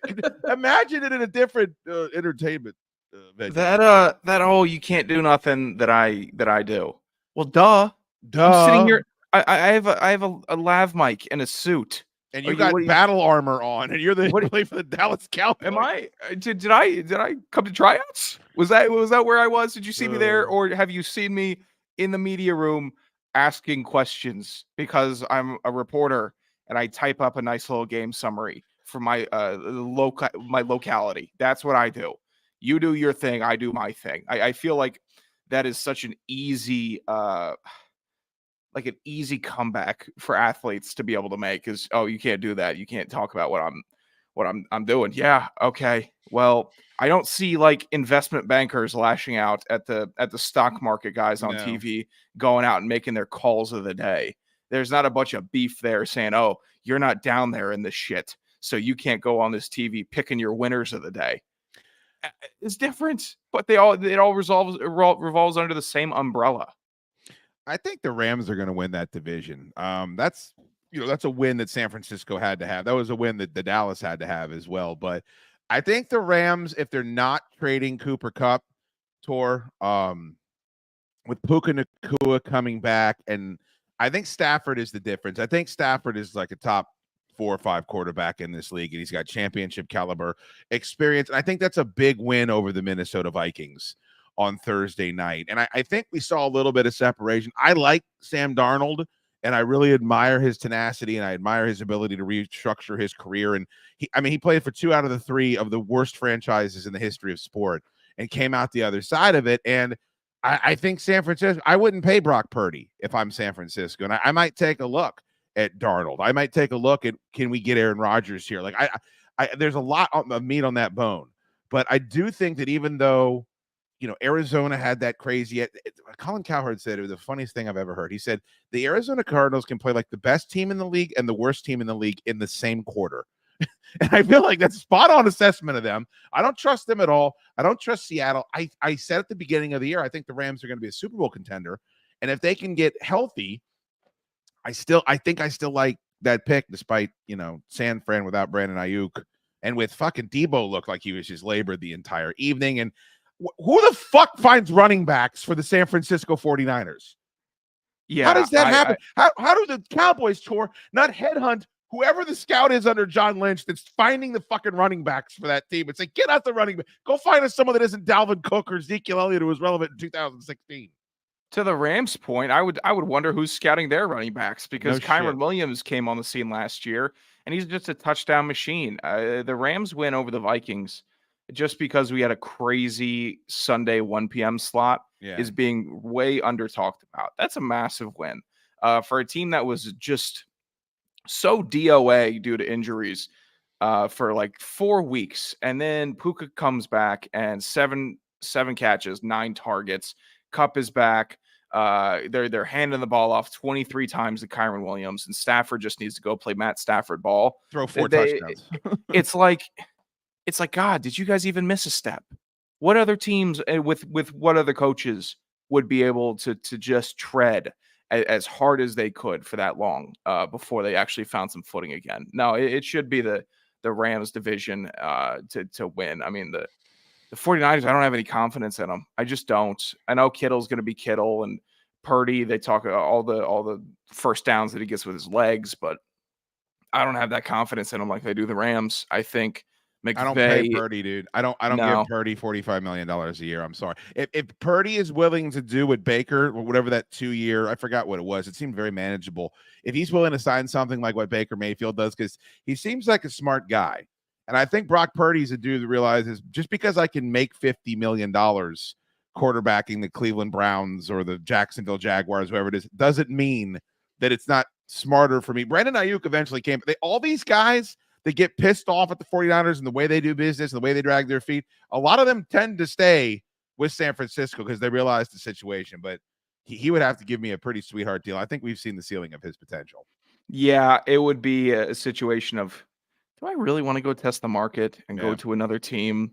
B: Imagine it in a different entertainment venue.
C: That you can't do nothing that I do. Well, duh. I'm sitting here. I have a lav mic and a suit.
B: And you got battle armor on, and you're play for the Dallas Cowboys.
C: Am I? Did I come to tryouts? Was that where I was? Did you see me there, or have you seen me in the media room asking questions because I'm a reporter and I type up a nice little game summary for my locality? That's what I do. You do your thing, I do my thing. I feel like that is such an easy comeback for athletes to be able to make is, oh, you can't do that. You can't talk about what I'm doing. Yeah. Okay. Well, I don't see like investment bankers lashing out at the stock market guys on TV going out and making their calls of the day. There's not a bunch of beef there saying, oh, you're not down there in this shit, so you can't go on this TV picking your winners of the day. It's different, but it all revolves under the same umbrella.
B: I think the Rams are going to win that division. That's a win that San Francisco had to have. That was a win that the Dallas had to have as well. But I think the Rams, if they're not trading Cooper Kupp, with Puka Nacua coming back, and I think Stafford is the difference. I think Stafford is like a top 4 or 5 quarterback in this league, and he's got championship caliber experience. And I think that's a big win over the Minnesota Vikings on Thursday night. And I think we saw a little bit of separation. I like Sam Darnold And I really admire his tenacity, and I admire his ability to restructure his career. And he played for 2 out of the 3 of the worst franchises in the history of sport and came out the other side of it. And I think San Francisco, I wouldn't pay Brock Purdy if I'm San Francisco. And I might take a look at Darnold. I might take a look at, can we get Aaron Rodgers here? Like there's a lot of meat on that bone. But I do think that even though, Arizona had that crazy. Colin Cowherd said it was the funniest thing I've ever heard. He said the Arizona Cardinals can play like the best team in the league and the worst team in the league in the same quarter. And I feel like that's a spot on assessment of them. I don't trust them at all. I don't trust Seattle. I said at the beginning of the year, I think the Rams are going to be a Super Bowl contender. And if they can get healthy, I think I still like that pick, despite, San Fran without Brandon Ayuk, and with fucking Debo looked like he was just labored the entire evening. And who the fuck finds running backs for the San Francisco 49ers?
C: Yeah.
B: How does that happen? How do the Cowboys not headhunt whoever the scout is under John Lynch that's finding the fucking running backs for that team and say, get out the running back. Go find us someone that isn't Dalvin Cook or Ezekiel Elliott, who was relevant in 2016.
C: To the Rams' point, I would wonder who's scouting their running backs, because Kyron Williams came on the scene last year, and he's just a touchdown machine. The Rams win over the Vikings just because we had a crazy Sunday 1 p.m. slot is being way under talked about. That's a massive win for a team that was just so DOA due to injuries for like 4 weeks. And then Puka comes back and seven catches, 9 targets. Kupp is back. They're handing the ball off 23 times to Kyron Williams, and Stafford just needs to go play Matt Stafford ball.
B: Throw 4 touchdowns.
C: It's like, God, did you guys even miss a step? What other teams with what other coaches would be able to just tread as hard as they could for that long before they actually found some footing again? No, it should be the Rams division to win. I mean, the 49ers, I don't have any confidence in them. I just don't. I know Kittle's going to be Kittle, and Purdy, they talk all the first downs that he gets with his legs, but I don't have that confidence in them like they do the Rams. I think McVay,
B: I don't pay Purdy, dude. I don't give Purdy $45 million a year. I'm sorry. If Purdy is willing to do what Baker, or whatever that 2-year, I forgot what it was. It seemed very manageable. If he's willing to sign something like what Baker Mayfield does, because he seems like a smart guy. And I think Brock Purdy's a dude that realizes just because I can make $50 million quarterbacking the Cleveland Browns or the Jacksonville Jaguars, whoever it is, doesn't mean that it's not smarter for me. Brandon Ayuk eventually came. All these guys that get pissed off at the 49ers and the way they do business and the way they drag their feet, a lot of them tend to stay with San Francisco because they realize the situation. But he would have to give me a pretty sweetheart deal. I think we've seen the ceiling of his potential.
C: Yeah, it would be a situation of, do I really want to go test the market and go to another team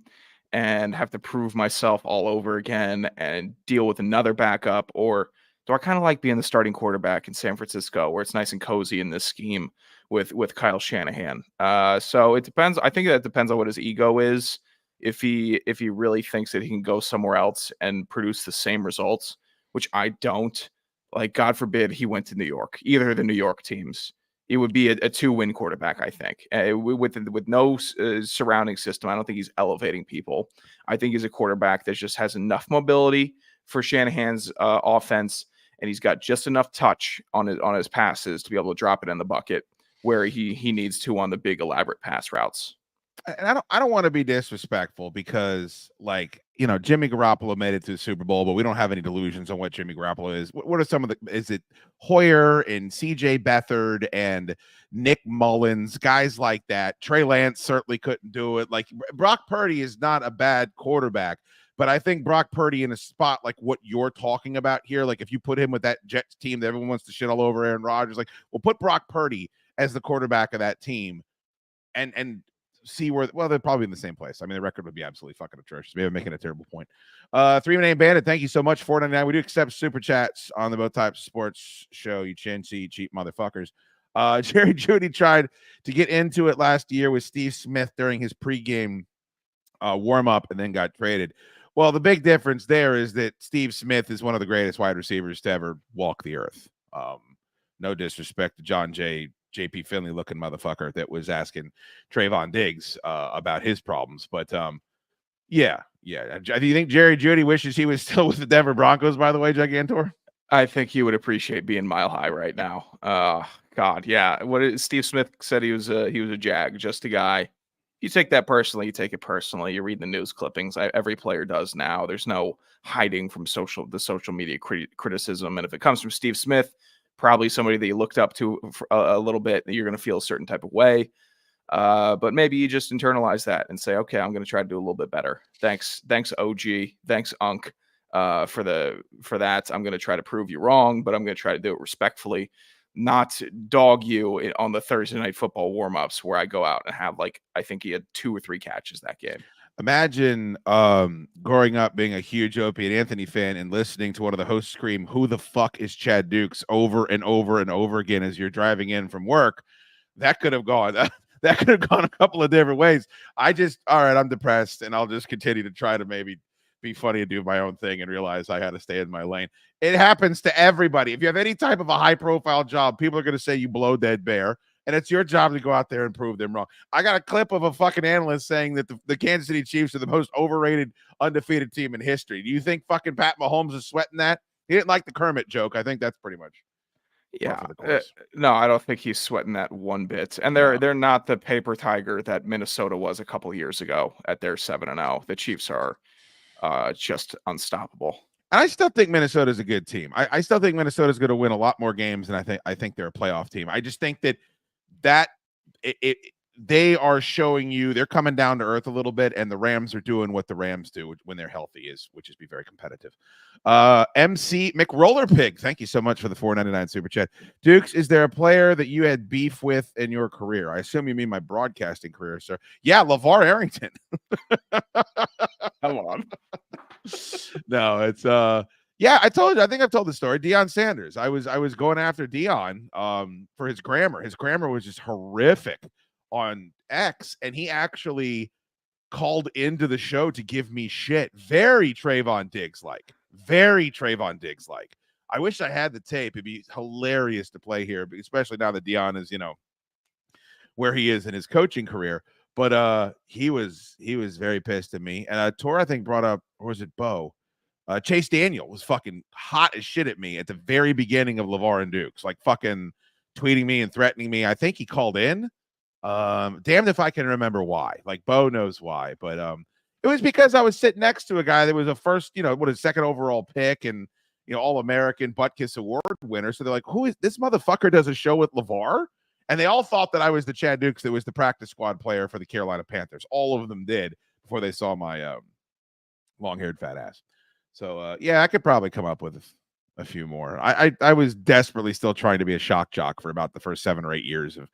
C: and have to prove myself all over again and deal with another backup? Or do I kind of like being the starting quarterback in San Francisco, where it's nice and cozy in this scheme with Kyle Shanahan? So it depends. I think that depends on what his ego is. If he really thinks that he can go somewhere else and produce the same results, which I don't. Like, God forbid he went to New York, either of the New York teams. It would be a 2-win quarterback, I think. With no surrounding system, I don't think he's elevating people. I think he's a quarterback that just has enough mobility for Shanahan's offense, and he's got just enough touch on his passes to be able to drop it in the bucket where he needs to on the big elaborate pass routes.
B: And I don't want to be disrespectful because, like, Jimmy Garoppolo made it to the Super Bowl, but we don't have any delusions on what Jimmy Garoppolo is. What are some of is it Hoyer and CJ Beathard and Nick Mullins, guys like that? Trey Lance certainly couldn't do it. Like, Brock Purdy is not a bad quarterback, but I think Brock Purdy in a spot like what you're talking about here, like if you put him with that Jets team that everyone wants to shit all over Aaron Rodgers, like, we'll put Brock Purdy as the quarterback of that team and see where, well, they're probably in the same place. I mean, the record would be absolutely fucking atrocious. Maybe I'm making a terrible point. 3-Man Bandit, thank you so much. $4.99. We do accept super chats on the Both Types of Sports show. You chintzy, cheap motherfuckers. Jerry Jeudy tried to get into it last year with Steve Smith during his pregame warm-up and then got traded. Well, the big difference there is that Steve Smith is one of the greatest wide receivers to ever walk the earth. No disrespect to John JP Finley looking motherfucker that was asking Trayvon Diggs about his problems. But yeah. Do you think Jerry Jeudy wishes he was still with the Denver Broncos, by the way, Gigantor?
C: I think he would appreciate being mile high right now. God, yeah. Steve Smith said he was a jag, just a guy. You take that personally, you take it personally. You read the news clippings. Every player does now. There's no hiding from the social media criticism. And if it comes from Steve Smith, probably somebody that you looked up to for a little bit, you're going to feel a certain type of way. But maybe you just internalize that and say, okay, I'm going to try to do a little bit better. Thanks, OG. Thanks, Unk, for that. I'm going to try to prove you wrong, but I'm going to try to do it respectfully, not dog you on the Thursday night football warmups where I go out and have, like, I think he had 2 or 3 catches that game.
B: Imagine growing up being a huge Opie and Anthony fan and listening to one of the hosts scream, "Who the fuck is Chad Dukes?" over and over and over again as you're driving in from work. That could have gone. That could have gone a couple of different ways. All right, I'm depressed, and I'll just continue to try to maybe be funny and do my own thing and realize I had to stay in my lane. It happens to everybody. If you have any type of a high-profile job, people are going to say you blow dead bear, and it's your job to go out there and prove them wrong. I got a clip of a fucking analyst saying that the Kansas City Chiefs are the most overrated, undefeated team in history. Do you think fucking Pat Mahomes is sweating that? He didn't like the Kermit joke. I think that's pretty much.
C: Yeah, no, I don't think he's sweating that one bit. And they're not the paper tiger that Minnesota was a couple of years ago at their 7-0. The Chiefs are just unstoppable.
B: And I still think Minnesota's a good team. I still think Minnesota's going to win a lot more games than I think they're a playoff team. I just think that they are showing you they're coming down to earth a little bit, and the Rams are doing what the Rams do when they're healthy, which is be very competitive. MC McRollerpig, thank you so much for the $4.99 super chat. Dukes, is there a player that you had beef with in your career? I assume you mean my broadcasting career, sir. Yeah, LeVar Arrington.
C: Come on.
B: No, it's yeah, I told you. I think I've told the story. Deion Sanders. I was going after Deion for his grammar. His grammar was just horrific on X, and he actually called into the show to give me shit. Very Trayvon Diggs like. I wish I had the tape. It'd be hilarious to play here, especially now that Deion is, where he is in his coaching career. But he was very pissed at me. And Tor, I think, brought up, or was it Bo? Chase Daniel was fucking hot as shit at me at the very beginning of LeVar and Dukes, like fucking tweeting me and threatening me. I think he called in. Damned if I can remember why. Like, Bo knows why, but it was because I was sitting next to a guy that was a first, second overall pick and All-American Butt Kiss Award winner. So they're like, who is this motherfucker? Does a show with LeVar? And they all thought that I was the Chad Dukes that was the practice squad player for the Carolina Panthers. All of them did before they saw my long-haired fat ass. So yeah, I could probably come up with a few more. I was desperately still trying to be a shock jock for about the first 7 or 8 years of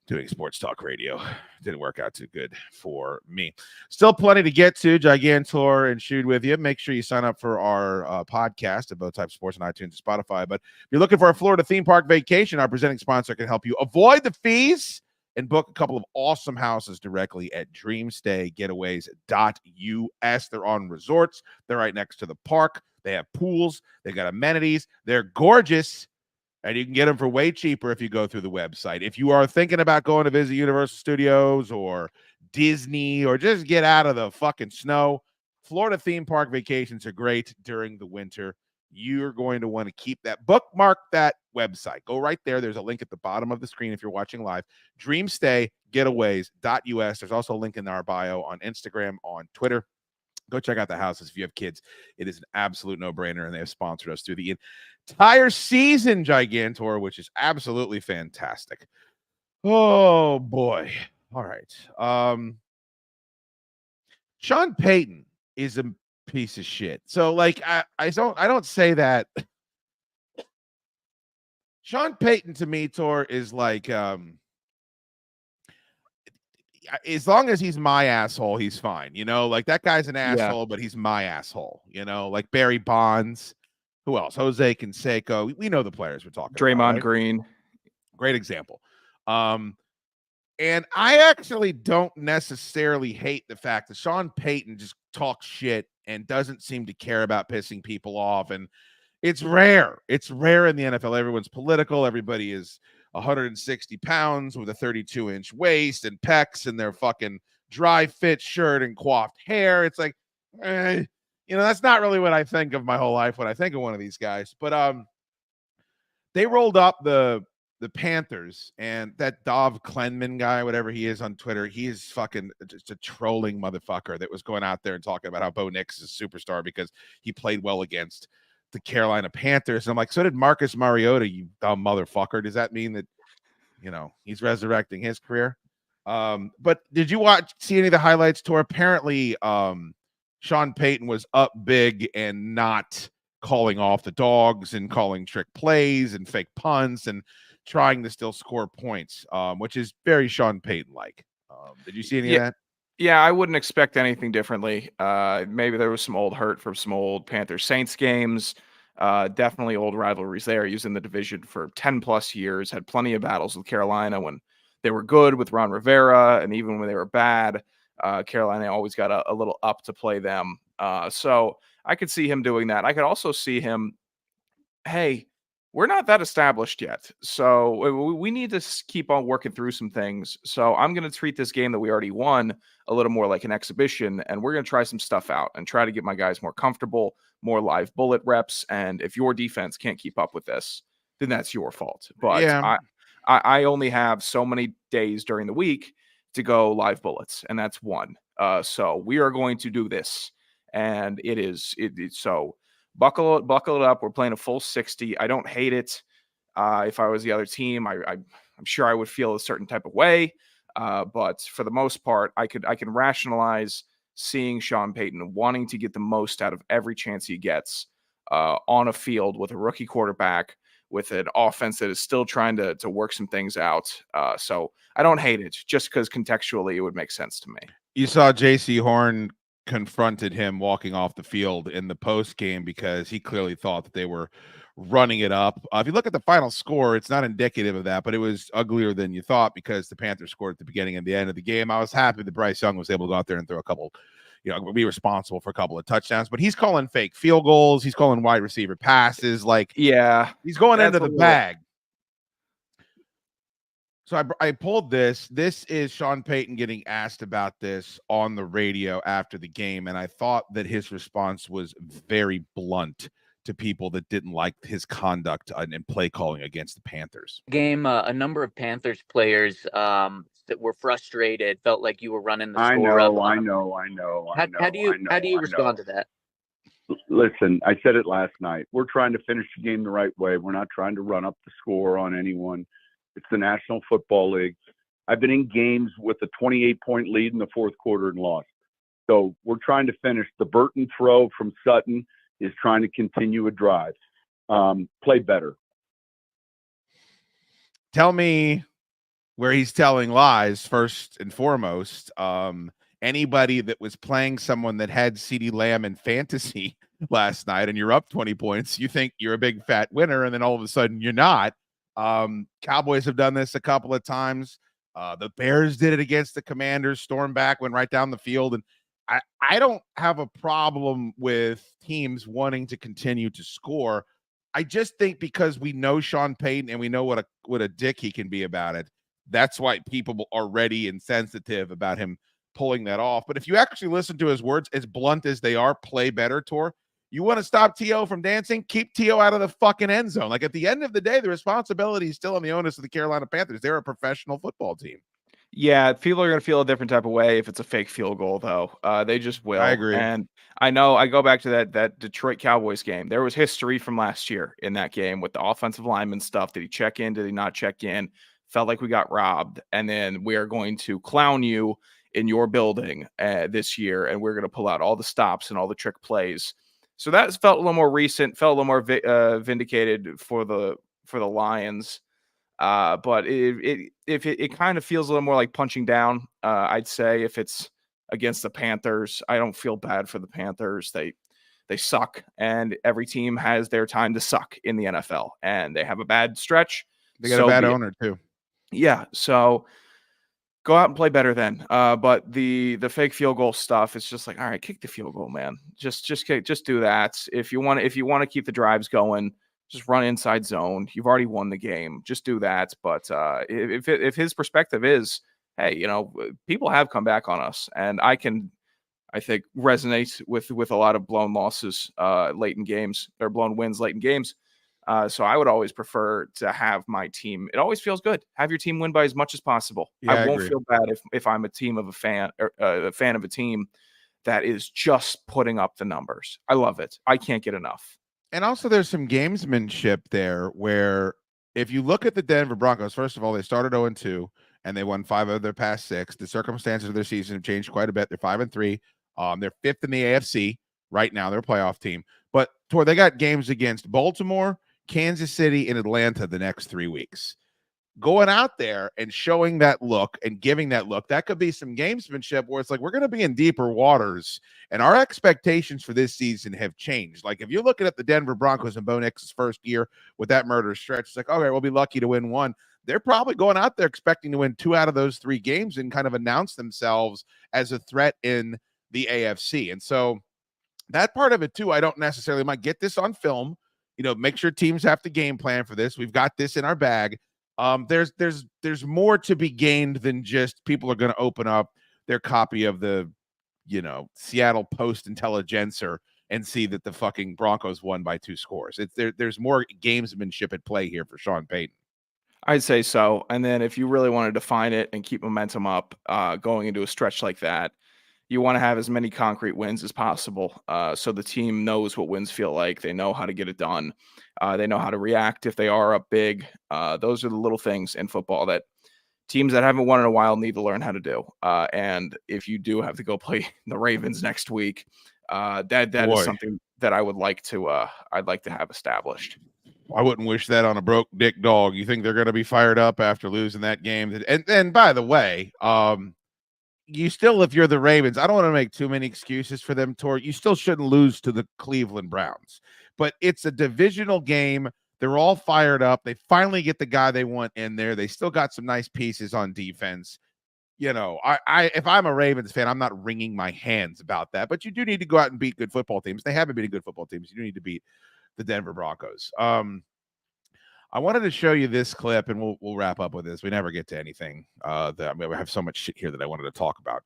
B: doing sports talk radio. Didn't work out too good for me. Still plenty to get to. Gigantor and Shoot with you. Make sure you sign up for our podcast at Both Types Sports on iTunes and Spotify. But if you're looking for a Florida theme park vacation, our presenting sponsor can help you avoid the fees and book a couple of awesome houses directly at dreamstaygetaways.us. They're on resorts. They're right next to the park. They have pools. They got amenities. They're gorgeous. And you can get them for way cheaper if you go through the website. If you are thinking about going to visit Universal Studios or Disney or just get out of the fucking snow, Florida theme park vacations are great during the winter. You're going to want to keep that. Bookmark that website. Go right there. There's a link at the bottom of the screen if you're watching live. Dreamstaygetaways.us. There's also a link in our bio on Instagram, on Twitter. Go check out the houses if you have kids. It is an absolute no-brainer, and they have sponsored us through the entire season, Gigantor, which is absolutely fantastic. Oh, boy. All right. Sean Payton is a piece of shit. So, like, I don't say that. Sean Payton, to me, Tor, is like as long as he's my asshole, he's fine. Like that guy's an asshole, but he's my asshole. Like Barry Bonds. Who else? Jose Canseco. We know the players we're talking
C: Draymond
B: about. Right?
C: Green.
B: Great example. And I actually don't necessarily hate the fact that Sean Payton just talks shit and doesn't seem to care about pissing people off. And it's rare. It's rare in the NFL. Everyone's political. Everybody is 160 pounds with a 32-inch waist and pecs and their fucking dry fit shirt and coiffed hair. It's like, that's not really what I think of my whole life when I think of one of these guys. But they rolled up the Panthers, and that Dov Klenman guy, whatever he is on Twitter, he is fucking just a trolling motherfucker that was going out there and talking about how Bo Nix is a superstar because he played well against the Carolina Panthers. And I'm like, so did Marcus Mariota, you dumb motherfucker. Does that mean that, he's resurrecting his career? But did you see any of the highlights tour? Apparently, Sean Payton was up big and not calling off the dogs and calling trick plays and fake punts and trying to still score points, which is very Sean Payton-like. Did you see any of that?
C: Yeah, I wouldn't expect anything differently. Maybe there was some old hurt from some old Panthers-Saints games. Definitely old rivalries there. He was in the division for 10-plus years, had plenty of battles with Carolina when they were good with Ron Rivera, and even when they were bad, Carolina always got a little up to play them. So I could see him doing that. I could also see him, hey, we're not that established yet. So we need to keep on working through some things. So I'm going to treat this game that we already won a little more like an exhibition, and we're going to try some stuff out and try to get my guys more comfortable, more live bullet reps. And if your defense can't keep up with this, then that's your fault. But
B: Yeah.
C: I only have so many days during the week to go live bullets, and that's one. So we are going to do this, and it's so buckle it up. We're playing a full 60. I don't hate it. If I was the other team, I'm sure I would feel a certain type of way. But for the most part, I can rationalize seeing Sean Payton wanting to get the most out of every chance he gets on a field with a rookie quarterback, with an offense that is still trying to work some things out. So I don't hate it, just because contextually it would make sense to me.
B: You saw J.C. Horn confronted him walking off the field in the post game because he clearly thought that they were running it up. If you look at the final score, it's not indicative of that, but it was uglier than you thought because the Panthers scored at the beginning and the end of the game. I was happy that Bryce Young was able to go out there and throw a couple, be responsible for a couple of touchdowns, but he's calling fake field goals. He's calling wide receiver passes. He's going into the bag. So I pulled this. This is Sean Payton getting asked about this on the radio after the game, and I thought that his response was very blunt to people that didn't like his conduct and play calling against the Panthers.
H: Game, a number of Panthers players that were frustrated, felt like you were running the score up.
I: I know.
H: How do you respond to that?
I: Listen, I said it last night. We're trying to finish the game the right way. We're not trying to run up the score on anyone. It's the National Football League. I've been in games with a 28-point lead in the fourth quarter and lost. So we're trying to finish. The Burton throw from Sutton is trying to continue a drive. Play better.
B: Tell me where he's telling lies first and foremost. Anybody that was playing someone that had CeeDee Lamb in fantasy last night and you're up 20 points, you think you're a big fat winner, and then all of a sudden you're not. Cowboys have done this a couple of times. The Bears did it against the Commanders. Stormed back, went right down the field. And I don't have a problem with teams wanting to continue to score. I just think because we know Sean Payton and we know what a dick he can be about it, that's why people are ready and sensitive about him pulling that off. But if you actually listen to his words, as blunt as they are, play better, Tor. You want to stop T.O. from dancing? Keep T.O. out of the fucking end zone. Like, at the end of the day, the responsibility is still on the onus of the Carolina Panthers. They're a professional football team.
C: Yeah, people are going to feel a different type of way if it's a fake field goal, though. They just will.
B: I agree.
C: And I know I go back to that Detroit Cowboys game. There was history from last year in that game with the offensive lineman stuff. Did he check in? Did he not check in? Felt like we got robbed. And then we are going to clown you in your building this year, and we're going to pull out all the stops and all the trick plays. So that felt a little more recent, felt a little more vindicated for the Lions. But it kind of feels a little more like punching down. I'd say if it's against the Panthers, I don't feel bad for the Panthers. They suck, and every team has their time to suck in the NFL, and they have a bad stretch.
B: They got a bad owner too.
C: Yeah, so go out and play better then. But the fake field goal stuff, it's just like, all right, kick the field goal, man. Just do that. If you want to keep the drives going, just run inside zone. You've already won the game. Just do that. But if his perspective is, hey, people have come back on us, and I can I think resonates with a lot of blown losses late in games, or blown wins late in games. So I would always prefer to have my team. It always feels good. Have your team win by as much as possible.
B: Yeah,
C: I
B: I
C: won't
B: agree.
C: feel bad if I'm a team of a fan, or a fan of a team that is just putting up the numbers. I love it. I can't get enough.
B: And also, there's some gamesmanship there where if you look at the Denver Broncos, first of all, they started 0-2 and they won 5 of their past 6. The circumstances of their season have changed quite a bit. They're 5-3. They're 5th in the AFC right now. They're a playoff team. But Tor, they got games against Baltimore, Kansas City, and Atlanta the next 3 weeks. Going out there and showing that look and giving that look, that could be some gamesmanship where it's like, we're going to be in deeper waters and our expectations for this season have changed. Like, if you're looking at the Denver Broncos in Bo Nix's first year with that murderous stretch, it's like, okay, we'll be lucky to win 1. They're probably going out there expecting to win 2 out of those 3 games and kind of announce themselves as a threat in the AFC. And so that part of it too, I don't necessarily might get this on film, make sure teams have to game plan for this. We've got this in our bag. There's more to be gained than just people are going to open up their copy of the, Seattle Post Intelligencer and see that the fucking Broncos won by 2 scores. There's more gamesmanship at play here for Sean Payton.
C: I'd say so. And then if you really want to define it and keep momentum up, going into a stretch like that, you want to have as many concrete wins as possible. So the team knows what wins feel like. They know how to get it done. They know how to react if they are up big. Those are the little things in football that teams that haven't won in a while need to learn how to do. And if you do have to go play the Ravens next week, that is something that I would like to I'd like to have established.
B: I wouldn't wish that on a broke dick dog. You think they're going to be fired up after losing that game? And then, by the way, you still, if you're the Ravens, I don't want to make too many excuses for them, Tor. You still shouldn't lose to the Cleveland Browns. But it's a divisional game. They're all fired up. They finally get the guy they want in there. They still got some nice pieces on defense. If I'm a Ravens fan, I'm not wringing my hands about that. But you do need to go out and beat good football teams. They haven't been good football teams. You do need to beat the Denver Broncos. I wanted to show you this clip, and we'll wrap up with this. We never get to anything. I have so much shit here that I wanted to talk about.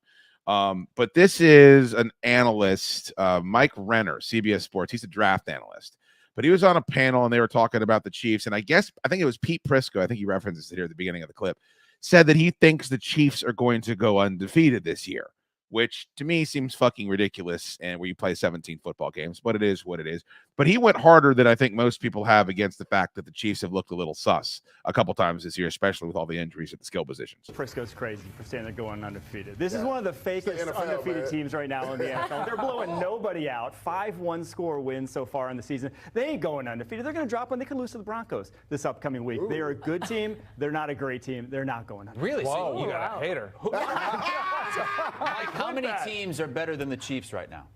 B: But this is an analyst, Mike Renner, CBS Sports. He's a draft analyst. But he was on a panel, and they were talking about the Chiefs. And I think it was Pete Prisco, I think he references it here at the beginning of the clip, said that he thinks the Chiefs are going to go undefeated this year, which to me seems fucking ridiculous, and where you play 17 football games, but it is what it is. But he went harder than I think most people have against the fact that the Chiefs have looked a little sus a couple times this year, especially with all the injuries at the skill positions.
J: Frisco's crazy for saying they're going undefeated. This is one of the fakest NFL, undefeated teams right now in the NFL. They're blowing nobody out. 5-1 score wins so far in the season. They ain't going undefeated. They're going to drop one. They could lose to the Broncos this upcoming week. They are a good team. They're not a great team. They're not going undefeated.
K: Really? So you got a hater. Like, how many teams are better than the Chiefs right now?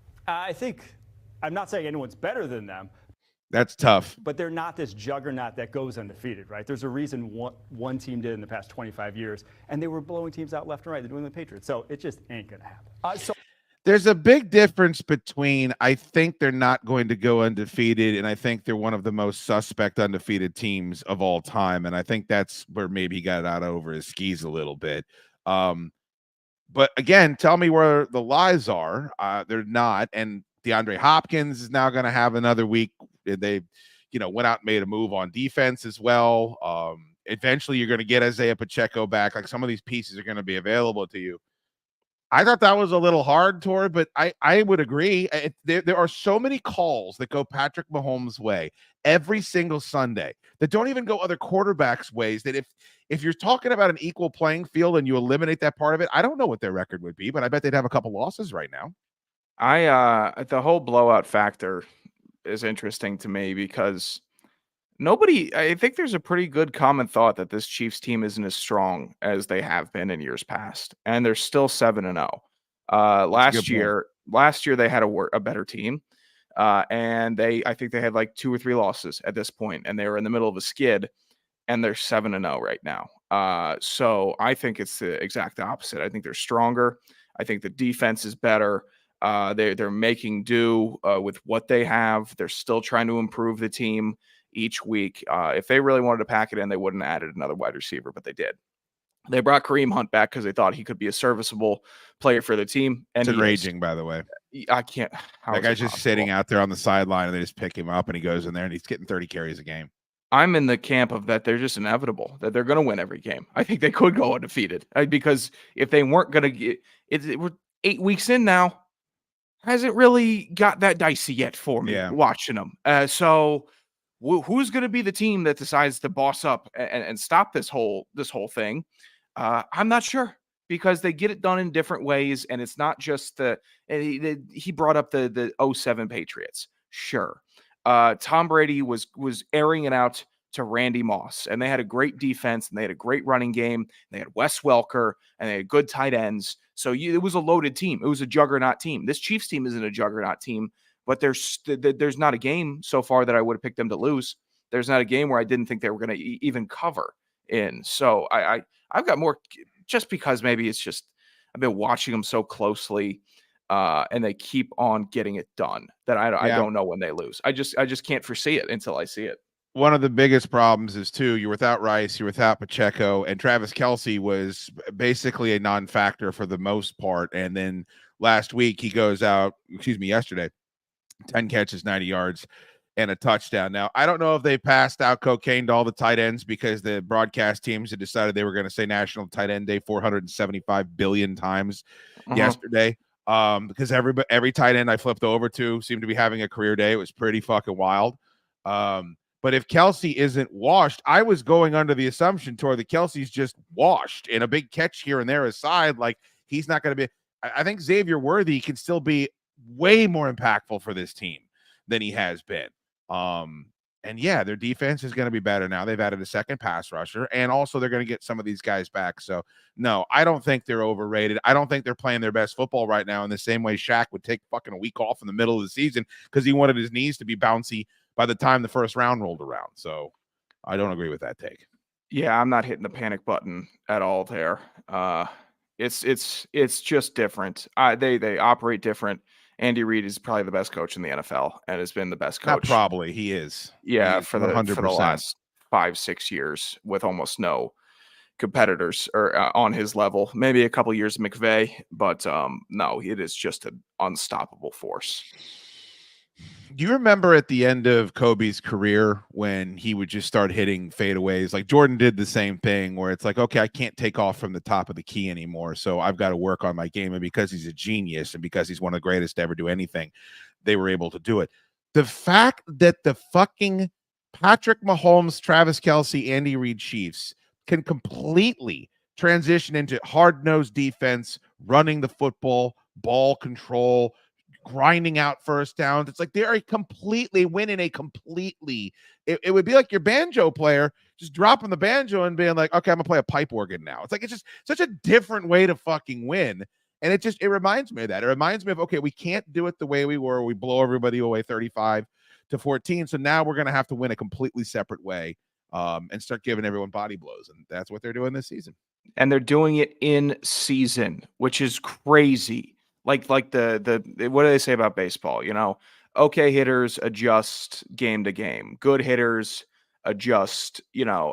J: I'm not saying anyone's better than them.
B: That's tough.
J: But they're not this juggernaut that goes undefeated, right? There's a reason one team did in the past 25 years, and they were blowing teams out left and right. They're doing the Patriots. So it just ain't going to happen.
B: There's a big difference between I think they're not going to go undefeated, and I think they're one of the most suspect undefeated teams of all time. And I think that's where maybe he got out over his skis a little bit. But again, tell me where the lies are. They're not. And DeAndre Hopkins is now going to have another week. They, went out and made a move on defense as well. Eventually, you're going to get Isaiah Pacheco back. Like, some of these pieces are going to be available to you. I thought that was a little hard, Tor, but I would agree. There are so many calls that go Patrick Mahomes' way every single Sunday that don't even go other quarterbacks' ways, that if you're talking about an equal playing field and you eliminate that part of it, I don't know what their record would be, but I bet they'd have a couple losses right now.
C: The whole blowout factor is interesting to me because I think there's a pretty good common thought that this Chiefs team isn't as strong as they have been in years past, and they're still 7-0. Last year they had a better team, and I think they had like 2 or 3 losses at this point, and they were in the middle of a skid, and they're 7-0 right now. So I think it's the exact opposite. I think they're stronger. I think the defense is better. They're making do with what they have. They're still trying to improve the team each week. If they really wanted to pack it in, they wouldn't have added another wide receiver, but they did. They brought Kareem Hunt back because they thought he could be a serviceable player for the team. And
B: it's enraging, by the way.
C: I can't.
B: That guy's just sitting out there on the sideline, and they just pick him up, and he goes in there, and he's getting 30 carries a game.
C: I'm in the camp of that they're just inevitable, that they're going to win every game. I think they could go undefeated because if they weren't going to get it, we're 8 weeks in now. Hasn't really got that dicey yet for me watching them. So who's going to be the team that decides to boss up and stop this whole thing? I'm not sure, because they get it done in different ways, and it's not just he brought up the 07 Patriots. Sure. Tom Brady was airing it out to Randy Moss, and they had a great defense, and they had a great running game. They had Wes Welker, and they had good tight ends. So it was a loaded team. It was a juggernaut team. This Chiefs team isn't a juggernaut team, but there's not a game so far that I would have picked them to lose. There's not a game where I didn't think they were going to even cover in. So I've got more, just because maybe it's just I've been watching them so closely. And they keep on getting it done that I don't know when they lose. I just can't foresee it until I see it.
B: One of the biggest problems is, too, you're without Rice, you're without Pacheco, and Travis Kelce was basically a non-factor for the most part. And then last week he goes out, yesterday, 10 catches, 90 yards, and a touchdown. Now, I don't know if they passed out cocaine to all the tight ends because the broadcast teams had decided they were going to say National Tight End Day 475 billion times yesterday. Because every tight end I flipped over to seemed to be having a career day. It was pretty fucking wild. But if Kelce isn't washed, I was going under the assumption toward the Kelce's just washed, and a big catch here and there aside, like he's not going to be. I think Xavier Worthy can still be way more impactful for this team than he has been. And yeah, their defense is going to be better now. They've added a second pass rusher, and also they're going to get some of these guys back. So no, I don't think they're overrated. I don't think they're playing their best football right now, in the same way Shaq would take fucking a week off in the middle of the season because he wanted his knees to be bouncy by the time the first round rolled around. So I don't agree with that take.
C: Yeah, I'm not hitting the panic button at all there. It's just different. They operate different. Andy Reid is probably the best coach in the NFL and has been the best coach.
B: Not probably, he is.
C: Yeah,
B: he is
C: for the last 5-6 years with almost no competitors or on his level. Maybe a couple years of McVay, but no, it is just an unstoppable force.
B: Do you remember at the end of Kobe's career when he would just start hitting fadeaways? Like Jordan did the same thing where it's like, okay, I can't take off from the top of the key anymore, so I've got to work on my game. And because he's a genius and because he's one of the greatest to ever do anything, they were able to do it. The fact that the fucking Patrick Mahomes, Travis Kelce, Andy Reid Chiefs can completely transition into hard-nosed defense, running the football, ball control, grinding out first downs. It's like they're completely winning it would be like your banjo player just dropping the banjo and being like, okay, I'm gonna play a pipe organ now. It's like, it's just such a different way to fucking win. And it reminds me of that. It reminds me of, okay, we can't do it the way we were. We blow everybody away 35-14. So now we're going to have to win a completely separate way and start giving everyone body blows. And that's what they're doing this season.
C: And they're doing it in season, which is crazy. Like the what do they say about baseball? You know, okay hitters adjust game to game. Good hitters adjust,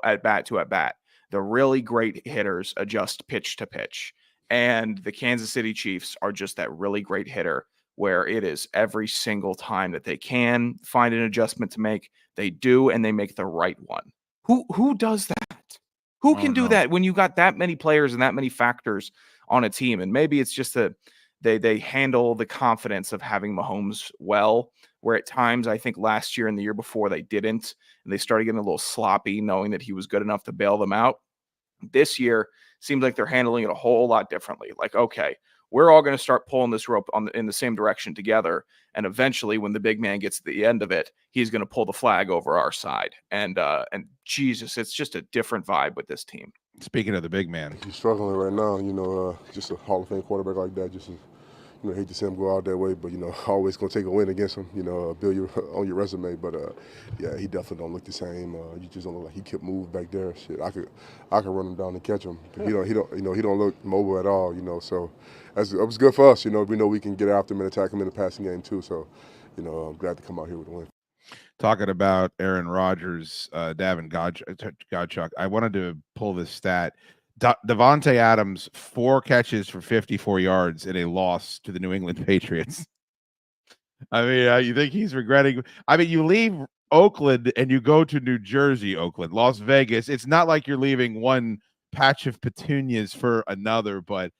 C: at bat to at bat. The really great hitters adjust pitch to pitch. And the Kansas City Chiefs are just that really great hitter where it is every single time that they can find an adjustment to make, they do, and they make the right one. Who does that? Who can do that when you got that many players and that many factors on a team? And maybe it's just they handle the confidence of having Mahomes well, where at times I think last year and the year before they didn't, and they started getting a little sloppy knowing that he was good enough to bail them out. This year seems like they're handling it a whole lot differently. Like, okay, we're all going to start pulling this rope in the same direction together, and eventually when the big man gets to the end of it, he's going to pull the flag over our side. And Jesus, it's just a different vibe with this team.
B: Speaking of the big man,
L: he's struggling right now. Just a Hall of Fame quarterback like that. Just hate to see him go out that way, but always gonna take a win against him. Build on your resume. But yeah, he definitely don't look the same. You just don't look like he could move back there. Shit, I could run him down and catch him. He don't look mobile at all. So it was good for us. We know we can get after him and attack him in the passing game too. So I'm glad to come out here with a win.
B: Talking about Aaron Rodgers, Davin Godchuk, I wanted to pull this stat. Devontae Adams, 4 catches for 54 yards in a loss to the New England Patriots. I mean, you think he's regretting? I mean, you leave Oakland and you go to New Jersey, Oakland, Las Vegas. It's not like you're leaving one patch of petunias for another, but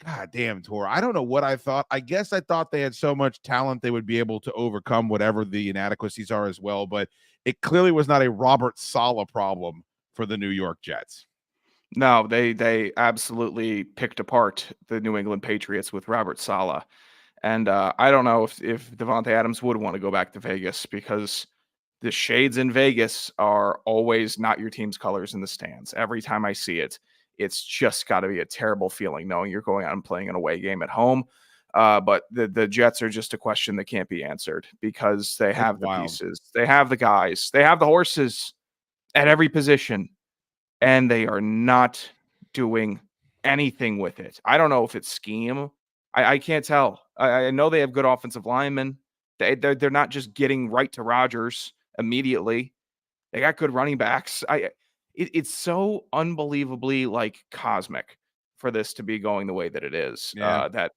B: God damn, Tor. I don't know what I thought. I guess I thought they had so much talent they would be able to overcome whatever the inadequacies are as well, but it clearly was not a Robert Saleh problem for the New York Jets.
C: No, they absolutely picked apart the New England Patriots with Robert Saleh. And I don't know if Devontae Adams would want to go back to Vegas, because the shades in Vegas are always not your team's colors in the stands. Every time I see it, it's just got to be a terrible feeling knowing you're going out and playing an away game at home. But the Jets are just a question that can't be answered, because they have the pieces, they have the guys, they have the horses at every position, and they are not doing anything with it. I don't know if it's scheme. I can't tell. I know they have good offensive linemen. They're not just getting right to Rodgers immediately. They got good running backs. It's so unbelievably like cosmic for this to be going the way that it is.
B: Yeah.
C: That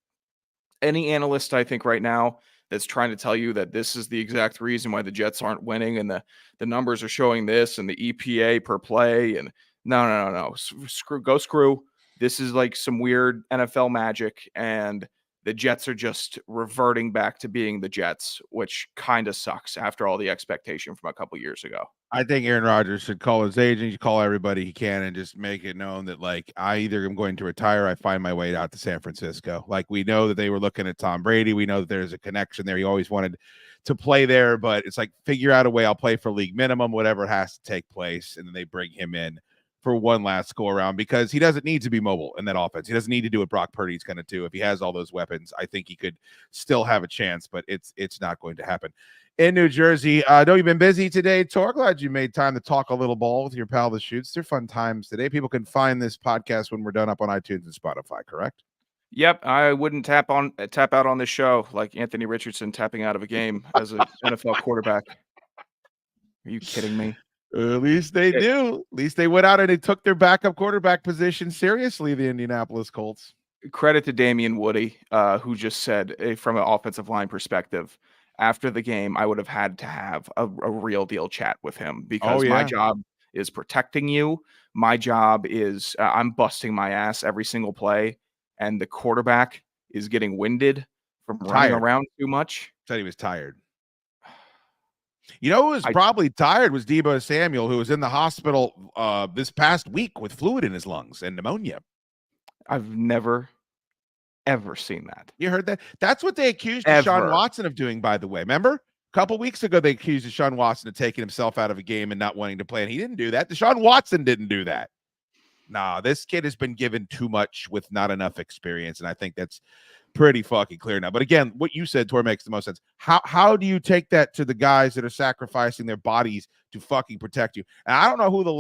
C: any analyst, I think, right now that's trying to tell you that this is the exact reason why the Jets aren't winning and the numbers are showing this and the EPA per play, and no. Screw. This is like some weird NFL magic, and the Jets are just reverting back to being the Jets, which kind of sucks after all the expectation from a couple years ago.
B: I think Aaron Rodgers should call his agent, call everybody he can, and just make it known that, like, I either am going to retire, I find my way out to San Francisco. Like, we know that they were looking at Tom Brady. We know that there's a connection there. He always wanted to play there, but it's like, figure out a way. I'll play for league minimum, whatever has to take place. And then they bring him in for one last go around, because he doesn't need to be mobile in that offense. He doesn't need to do what Brock Purdy's going to do. If he has all those weapons, I think he could still have a chance, but it's not going to happen. In New Jersey, I know you've been busy today, Tor. Glad you made time to talk a little ball with your pal, The Shoots. They're fun times today. People can find this podcast when we're done up on iTunes and Spotify, correct?
C: Yep, I wouldn't tap out on this show like Anthony Richardson tapping out of a game as an NFL quarterback. Are you kidding me?
B: At least they do. At least they went out and they took their backup quarterback position seriously, the Indianapolis Colts.
C: Credit to Damian Woody, who just said, from an offensive line perspective, after the game, I would have had to have a real deal chat with him, because my job is protecting you. My job is I'm busting my ass every single play, and the quarterback is getting winded from running around too much.
B: Said he was tired. You know who was probably tired was Deebo Samuel, who was in the hospital this past week with fluid in his lungs and pneumonia.
C: I've never, ever seen that.
B: You heard that? That's what they accused Deshaun Watson of doing, by the way. Remember? A couple weeks ago, they accused Deshaun Watson of taking himself out of a game and not wanting to play, and he didn't do that. Deshaun Watson didn't do that. Nah, this kid has been given too much with not enough experience, and I think that's pretty fucking clear now. But again, what you said, Tor, makes the most sense. How do you take that to the guys that are sacrificing their bodies to fucking protect you? And I don't know who the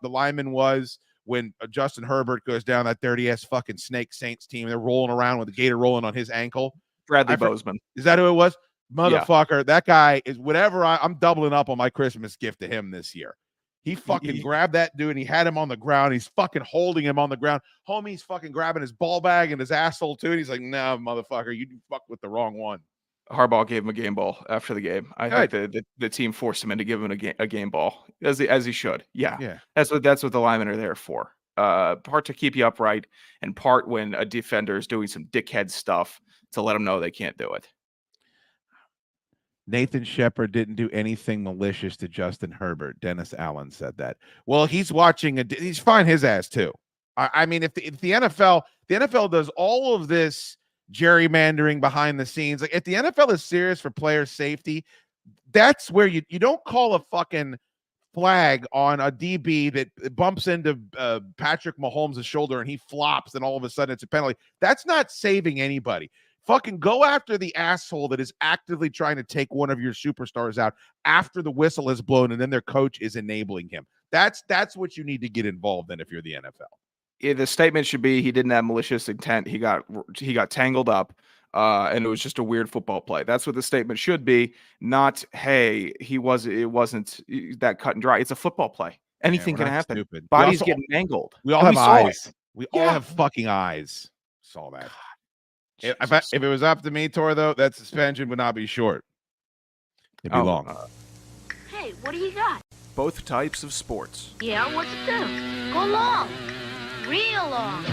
B: lineman was when Justin Herbert goes down that dirty ass fucking Snake Saints team. They're rolling around with the gator rolling on his ankle.
C: Bradley Bozeman.
B: Is that who it was? Motherfucker, yeah. That guy is whatever. I'm doubling up on my Christmas gift to him this year. He fucking grabbed that dude and he had him on the ground. He's fucking holding him on the ground. Homie's fucking grabbing his ball bag and his asshole too. And he's like, "No, motherfucker, you fuck with the wrong one."
C: Harbaugh gave him a game ball after the game. I think the team forced him into giving him a game ball as he should. Yeah. That's what the linemen are there for. Part to keep you upright, and part when a defender is doing some dickhead stuff to let them know they can't do it.
B: Nathan Shepard didn't do anything malicious to Justin Herbert. Dennis Allen said that. Well, he's watching he's fine his ass too. I mean, if the NFL does all of this gerrymandering behind the scenes, like if the NFL is serious for player safety, that's where you don't call a fucking flag on a DB that bumps into Patrick Mahomes' shoulder and he flops and all of a sudden it's a penalty. That's not saving anybody. Fucking go after the asshole that is actively trying to take one of your superstars out after the whistle is blown and then their coach is enabling him. That's what you need to get involved in if you're the NFL.
C: Yeah, the statement should be he didn't have malicious intent. He got tangled up, and it was just a weird football play. That's what the statement should be, not, hey, it wasn't that cut and dry. It's a football play. Anything
B: we're
C: can
B: not
C: happen.
B: stupid.
C: Bodies getting mangled.
B: We all
C: And
B: have
C: saw it.
B: eyes. We all have fucking eyes. Saw that. If it was up to me, Tor, though, that suspension would not be short. It'd be long.
M: Hey, what do you got?
C: Both types of sports.
M: Yeah, what's it do? Go long. Real long.